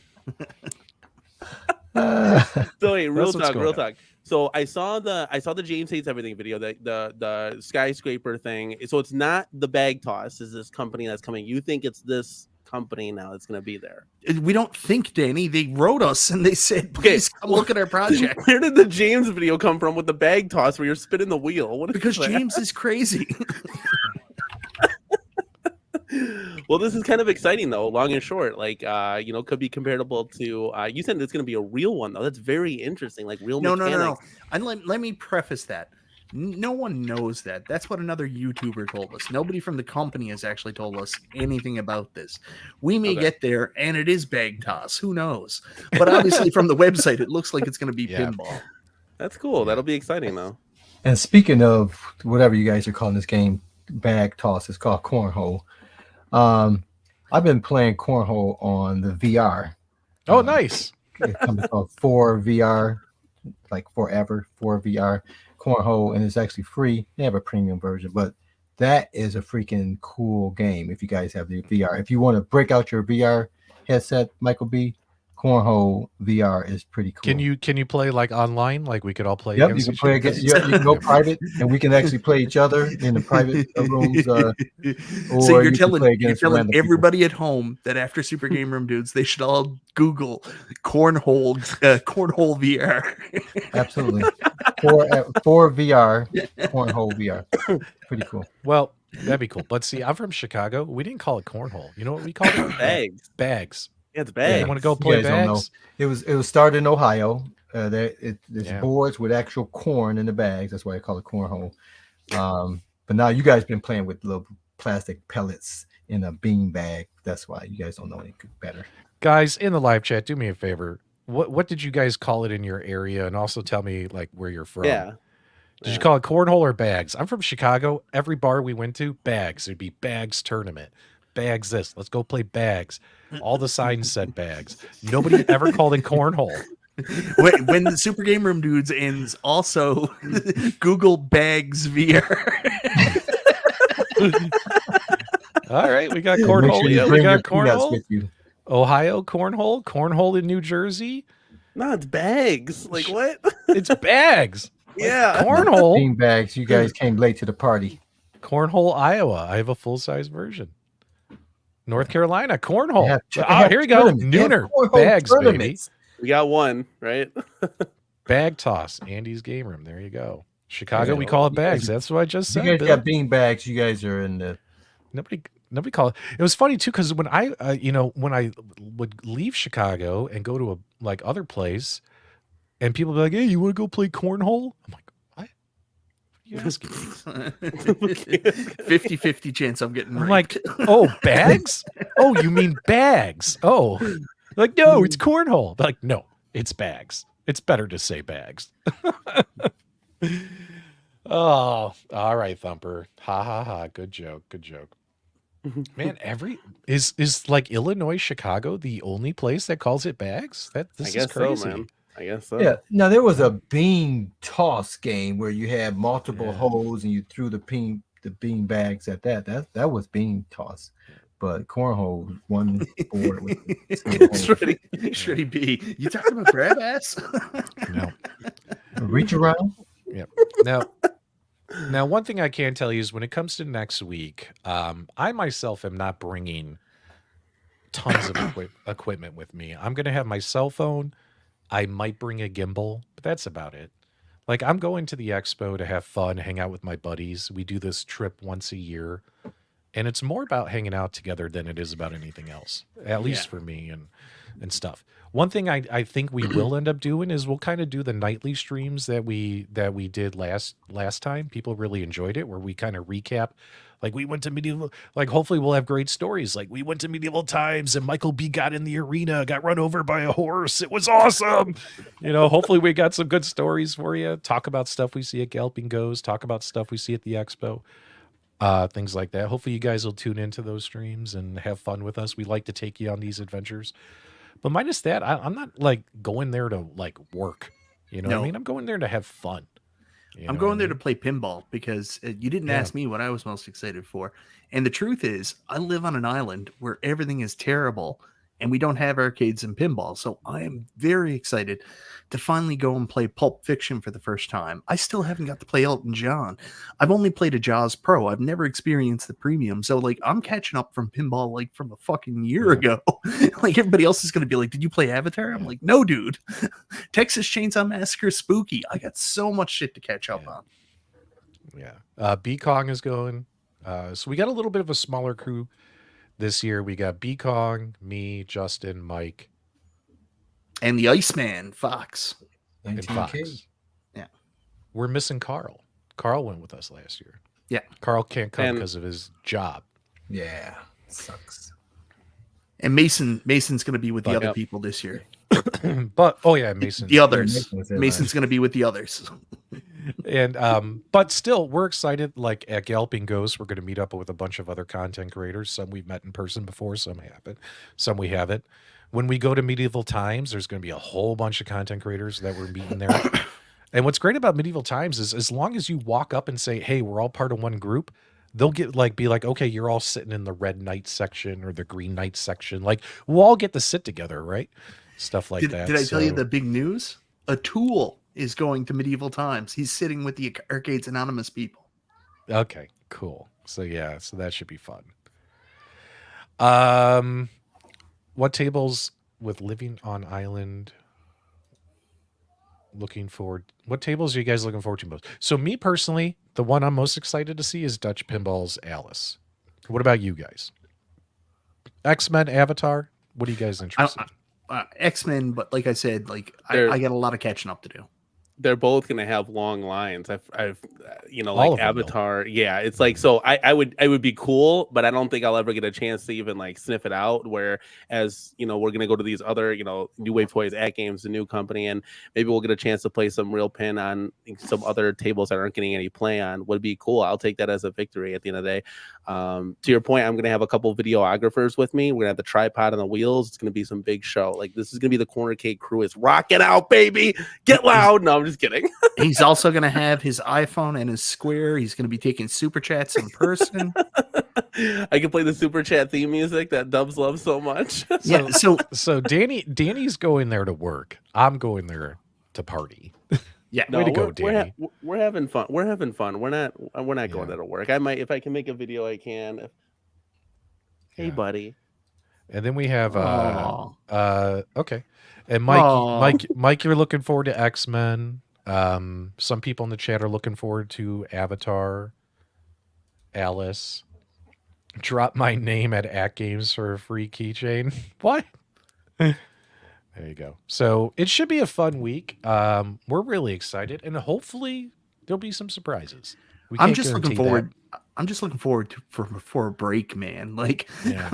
So hey, real talk. So I saw the James Hates Everything video, the skyscraper thing. So it's not the bag toss, is this company that's coming. You think it's this company now that's going to be there? We don't think, Danny. They wrote us and they said, please come look at our project. Where did the James video come from with the bag toss where you're spinning the wheel? Because James is crazy. Well, this is kind of exciting though, long and short. Like, could be comparable to. You said it's going to be a real one though. That's very interesting. Like real mechanics. No. And let me preface that. No one knows that. That's what another YouTuber told us. Nobody from the company has actually told us anything about this. We may get there, and it is bag toss. Who knows? But obviously, from the website, it looks like it's going to be pinball. That's cool. That'll be exciting though. And speaking of whatever you guys are calling this game, bag toss, it's called Cornhole. I've been playing Cornhole on the VR. Oh, nice. It's something called 4VR, like forever, 4VR Cornhole, and it's actually free. They have a premium version, but that is a freaking cool game if you guys have the VR. If you want to break out your VR headset, Michael B, Cornhole VR is pretty cool. Can you play like online? Like we could all play. Yep, you can play against. You can go private, and we can actually play each other in the private rooms. So you're telling everybody at home that after Super Game Room Dudes, they should all Google Cornhole VR. Absolutely, for VR, Cornhole VR, pretty cool. Well, that'd be cool. But see, I'm from Chicago. We didn't call it cornhole. You know what we called it? Bags. Yeah, it's bag. You want to go play bags? It was started in Ohio. There's boards with actual corn in the bags. That's why I call it cornhole. But now you guys been playing with little plastic pellets in a bean bag. That's why you guys don't know any better. Guys in the live chat, do me a favor. What did you guys call it in your area? And also tell me like where you're from. Yeah. Did you call it cornhole or bags? I'm from Chicago. Every bar we went to, bags. It'd be bags tournament. Bags this. Let's go play bags. All the signs said bags. Nobody ever called it cornhole. When the Super Game Room Dudes ends, also Google Bags VR. All right, we got cornhole. We got cornhole. Ohio cornhole in New Jersey. No, it's bags. Like what? It's bags. Yeah, cornhole. Bean bags. You guys came late to the party. Cornhole, Iowa. I have a full-size version. North Carolina, cornhole. Here we go. Nooner. Bags, baby. We got one, right? Bag toss. Andy's Game Room. There you go. Chicago, we call it bags. That's what I just said. You guys got bean bags. You guys are in the... Nobody called it. It was funny, too, because when I would leave Chicago and go to a like other place, and people would be like, hey, you want to go play cornhole? I'm like, what? You asking? 50-50 chance I'm getting raped. Like, oh, bags? Oh, you mean bags? Oh, like, no, it's cornhole. Like, no, it's bags. It's better to say bags. Oh, all right, Thumper. Ha ha ha. Good joke. Good joke. Man, is like Illinois, Chicago the only place that calls it bags? This is crazy. So, man. I guess so. Yeah. Now there was a bean toss game where you had multiple holes and you threw the bean bags at that. That was bean toss. But cornhole, one board with Shreddy B. You talking about grab ass? No. Reach around? Yep. Now, one thing I can tell you is when it comes to next week, I myself am not bringing tons of equipment with me. I'm going to have my cell phone. I might bring a gimbal, but that's about it. Like, I'm going to the expo to have fun, hang out with my buddies. We do this trip once a year, and it's more about hanging out together than it is about anything else, at least for me and stuff. One thing I think we will end up doing is we'll kind of do the nightly streams that we did last time. People really enjoyed it, where we kind of recap. Like, we went to medieval, like, hopefully we'll have great stories. Like, we went to medieval times and Michael B got in the arena, got run over by a horse. It was awesome. You know, hopefully we got some good stories for you. Talk about stuff we see at Galloping Goes, talk about stuff we see at the expo, things like that. Hopefully you guys will tune into those streams and have fun with us. We like to take you on these adventures. But minus that, I'm not like going there to like work. You know what I mean? I'm going there to have fun. I'm going there to play pinball because you didn't ask me what I was most excited for. And the truth is, I live on an island where everything is terrible and we don't have arcades and pinball. So I am very excited to finally go and play Pulp Fiction for the first time. I still haven't got to play Elton John. I've only played a Jaws Pro. I've never experienced the premium. So like, I'm catching up from pinball like from a fucking year ago. Like, everybody else is going to be like, did you play Avatar? I'm like, no, dude. Texas Chainsaw Massacre Spooky. I got so much shit to catch up on. Yeah. B Kong is going. So we got a little bit of a smaller crew this year. We got B Kong, me, Justin, Mike, and the Iceman, Fox. And Fox. Yeah. We're missing Carl. Carl went with us last year. Yeah. Carl can't come because of his job. Yeah. Sucks. And Mason's going to be with the other people this year. But Mason. The others. Mason's going to be with the others. And but still, we're excited. Like at Galloping Ghost, we're going to meet up with a bunch of other content creators. Some we've met in person before, some haven't, some we haven't. When we go to Medieval Times, there's going to be a whole bunch of content creators that we're meeting there. And what's great about Medieval Times is as long as you walk up and say, hey, we're all part of one group, they'll be like, okay, you're all sitting in the Red Knight section or the Green Knight section. Like, we'll all get to sit together, right? Stuff like that. Did I tell you the big news? A Tool is going to Medieval Times. He's sitting with the Arcades Anonymous people. Okay, cool. So yeah, so that should be fun. What tables with Living on Island looking forward? What tables are you guys looking forward to most? So me personally, the one I'm most excited to see is Dutch Pinball's Alice. What about you guys? X-Men, Avatar? What are you guys interested in? X-Men, but like I said, I got a lot of catching up to do. They're both going to have long lines. I've All like Avatar. Yeah, it's like, so I would be cool, but I don't think I'll ever get a chance to even like sniff it out. Whereas, we're going to go to these other, New Wave Toys, AtGames, the new company, and maybe we'll get a chance to play some real pin on some other tables that aren't getting any play on. Would be cool. I'll take that as a victory at the end of the day. To your point, I'm going to have a couple of videographers with me. We're going to have the tripod on the wheels. It's going to be some big show. Like, this is going to be the Corner Cake crew. It's rocking out, baby. Get loud. No, I'm just kidding. He's also going to have his iPhone and his Square. He's going to be taking super chats in person. I can play the super chat theme music that Dubs loves so much. So Danny's going there to work. I'm going there to party. Yeah, way to go, Danny. We're having fun. We're having fun. We're not going there to work. I might, if I can make a video, I can. Hey, buddy. And then we have okay. And Mike, you're looking forward to X-Men. Some people in the chat are looking forward to Avatar. Alice. Drop my name at AtGames for a free keychain. What? There you go. So it should be a fun week. We're really excited, and hopefully there'll be some surprises. I'm just looking forward. I'm just looking forward for a break, man. Like,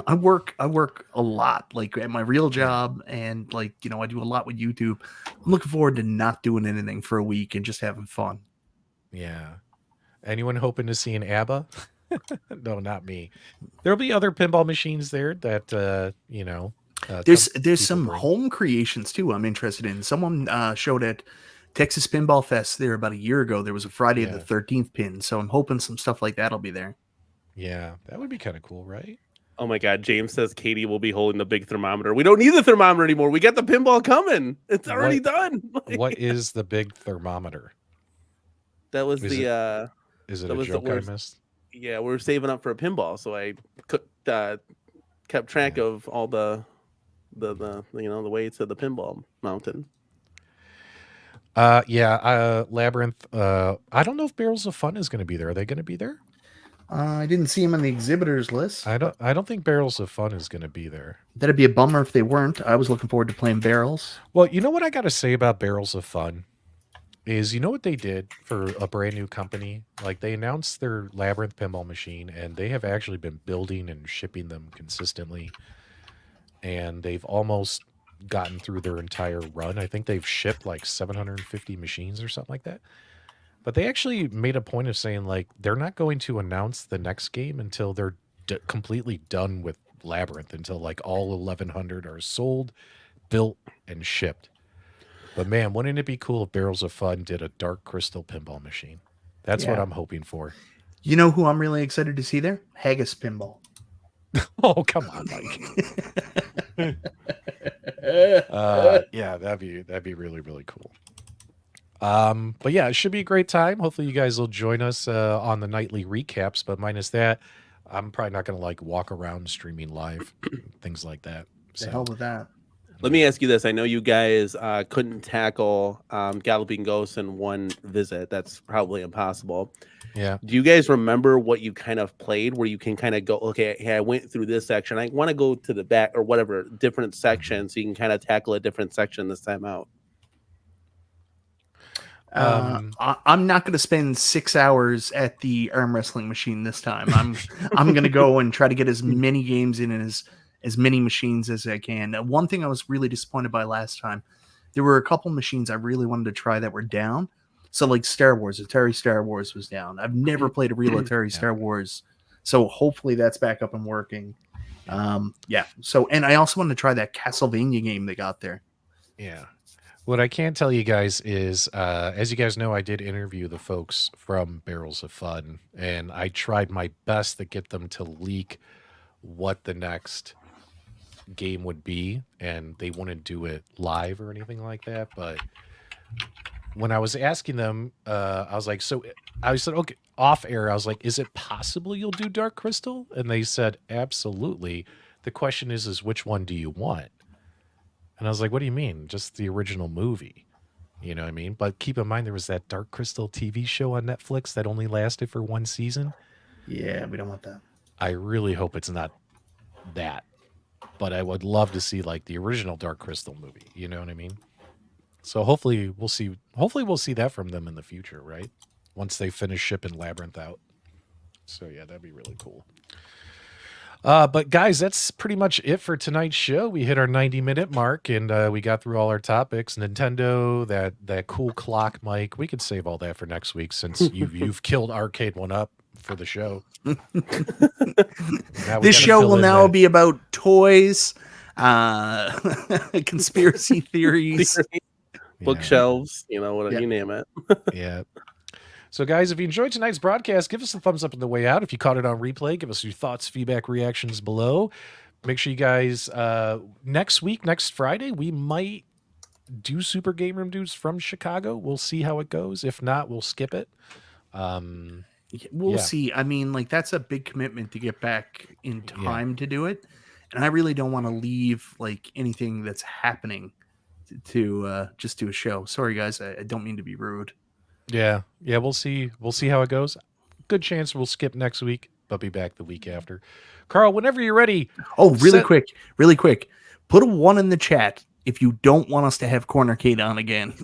I work a lot, like at my real job, and like, I do a lot with YouTube. I'm looking forward to not doing anything for a week and just having fun. Yeah. Anyone hoping to see an ABBA? No, not me. There'll be other pinball machines there that there's some home creations too I'm interested in. Someone showed at Texas Pinball Fest there about a year ago. There was a Friday the 13th pin, so I'm hoping some stuff like that'll be there. Yeah, that would be kind of cool, right? Oh my God, James says Katie will be holding the big thermometer. We don't need the thermometer anymore. We got the pinball coming. It's already done. What is the big thermometer? That was Is it a joke I missed? Yeah, we're saving up for a pinball, so I kept track of all the weights of the pinball mountain. Labyrinth. I don't know if Barrels of Fun is going to be there. Are they going to be there? I didn't see him on the exhibitors list. I don't think Barrels of Fun is going to be there. That'd be a bummer if they weren't. I was looking forward to playing Barrels. Well, you know what I got to say about Barrels of Fun is, you know what they did for a brand new company? Like, they announced their Labyrinth pinball machine, and they have actually been building and shipping them consistently. And they've almost gotten through their entire run. I think they've shipped like 750 machines or something like that. But they actually made a point of saying, like, they're not going to announce the next game until they're completely done with Labyrinth, until like all 1,100 are sold, built, and shipped. But man, wouldn't it be cool if Barrels of Fun did a Dark Crystal pinball machine? That's what I'm hoping for. You know who I'm really excited to see there? Haggis Pinball. Oh, come on, Mike. Yeah, that'd be really, really cool. But yeah, it should be a great time. Hopefully you guys will join us on the nightly recaps, but minus that, I'm probably not going to like walk around streaming live, things like that. The hell with that. Let me ask you this. I know you guys couldn't tackle Galloping Ghosts in one visit. That's probably impossible. Yeah. Do you guys remember what you kind of played where you can kind of go, okay, hey, I went through this section. I want to go to the back or whatever, different section, so you can kind of tackle a different section this time out? I'm not going to spend 6 hours at the arm wrestling machine this time. I'm going to go and try to get as many games in and as many machines as I can. One thing I was really disappointed by last time, there were a couple machines I really wanted to try that were down. So like Star Wars, Atari Star Wars was down. I've never played a real Atari Star Wars, so hopefully that's back up and working. So, and I also wanted to try that Castlevania game they got there. Yeah. What I can tell you guys is, as you guys know, I did interview the folks from Barrels of Fun, and I tried my best to get them to leak what the next game would be, and they wouldn't do it live or anything like that. But when I was asking them, I was like, so I said, okay, off air, I was like, is it possible you'll do Dark Crystal? And they said, absolutely. The question is which one do you want? And I was like, what do you mean? Just the original movie. You know what I mean? But keep in mind, there was that Dark Crystal TV show on Netflix that only lasted for one season. Yeah, we don't want that. I really hope it's not that. But I would love to see like the original Dark Crystal movie. You know what I mean? So hopefully we'll see that from them in the future, right? Once they finish shipping Labyrinth out. So yeah, that'd be really cool. But guys, that's pretty much it for tonight's show. We hit our 90-minute mark, and we got through all our topics. Nintendo, that cool clock, Mike. We could save all that for next week since you've killed Arcade1Up for the show. This show will now be about toys, conspiracy theories, bookshelves, whatever you name it. Yeah. So, guys, if you enjoyed tonight's broadcast, give us a thumbs up on the way out. If you caught it on replay, give us your thoughts, feedback, reactions below. Make sure you guys, next Friday, we might do Super Game Room Dudes from Chicago. We'll see how it goes. If not, we'll skip it. We'll see. I mean, like, that's a big commitment to get back in time to do it. And I really don't want to leave, like, anything that's happening to just do a show. Sorry, guys. I don't mean to be rude. Yeah, we'll see. We'll see how it goes. Good chance we'll skip next week, but be back the week after. Carl, whenever you're ready. Oh, really quick. Put a 1 in the chat if you don't want us to have Cornercade on again.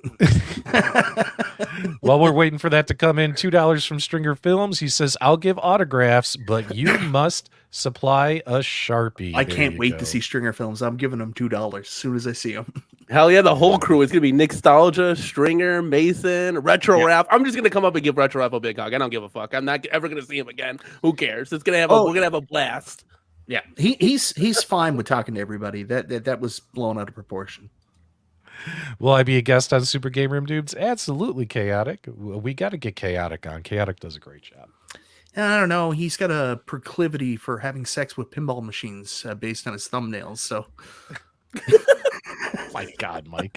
While we're waiting for that to come in, $2 from Stringer Films. He says, I'll give autographs, but you must supply a Sharpie. I can't wait to see Stringer Films. I'm giving them $2 as soon as I see them. Hell yeah, the whole crew. It's going to be Nostalgia, Stringer, Mason, Retro Rap. I'm just going to come up and give Retro Rap a big hug. I don't give a fuck. I'm not ever going to see him again. Who cares? It's gonna have we're going to have a blast. Yeah, he's fine with talking to everybody. That was blown out of proportion. Will I be a guest on Super Game Room Dudes? Absolutely, Chaotic. We got to get Chaotic on. Chaotic does a great job. I don't know. He's got a proclivity for having sex with pinball machines based on his thumbnails. So, my God, Mike.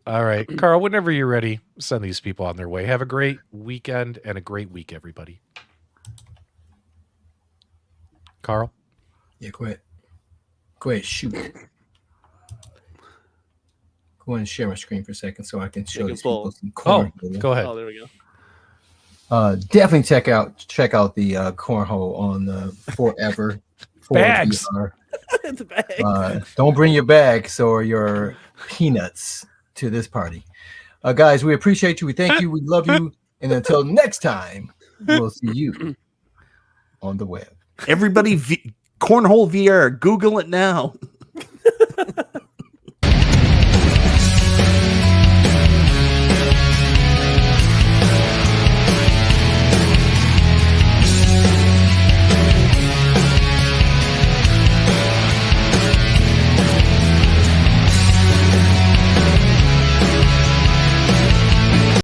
All right, Carl. Whenever you're ready, send these people on their way. Have a great weekend and a great week, everybody. Carl. Yeah, quit. Shoot. go and share my screen for a second so I can show Make it these people full. some Oh, corn. go ahead. Oh, there we go. Definitely check out the cornhole on Forever. Bags. VR. It's a bag. Don't bring your bags or your peanuts to this party. Guys, we appreciate you. We thank you. We love you. And until next time, we'll see you on the web. Everybody, Cornhole VR, Google it now.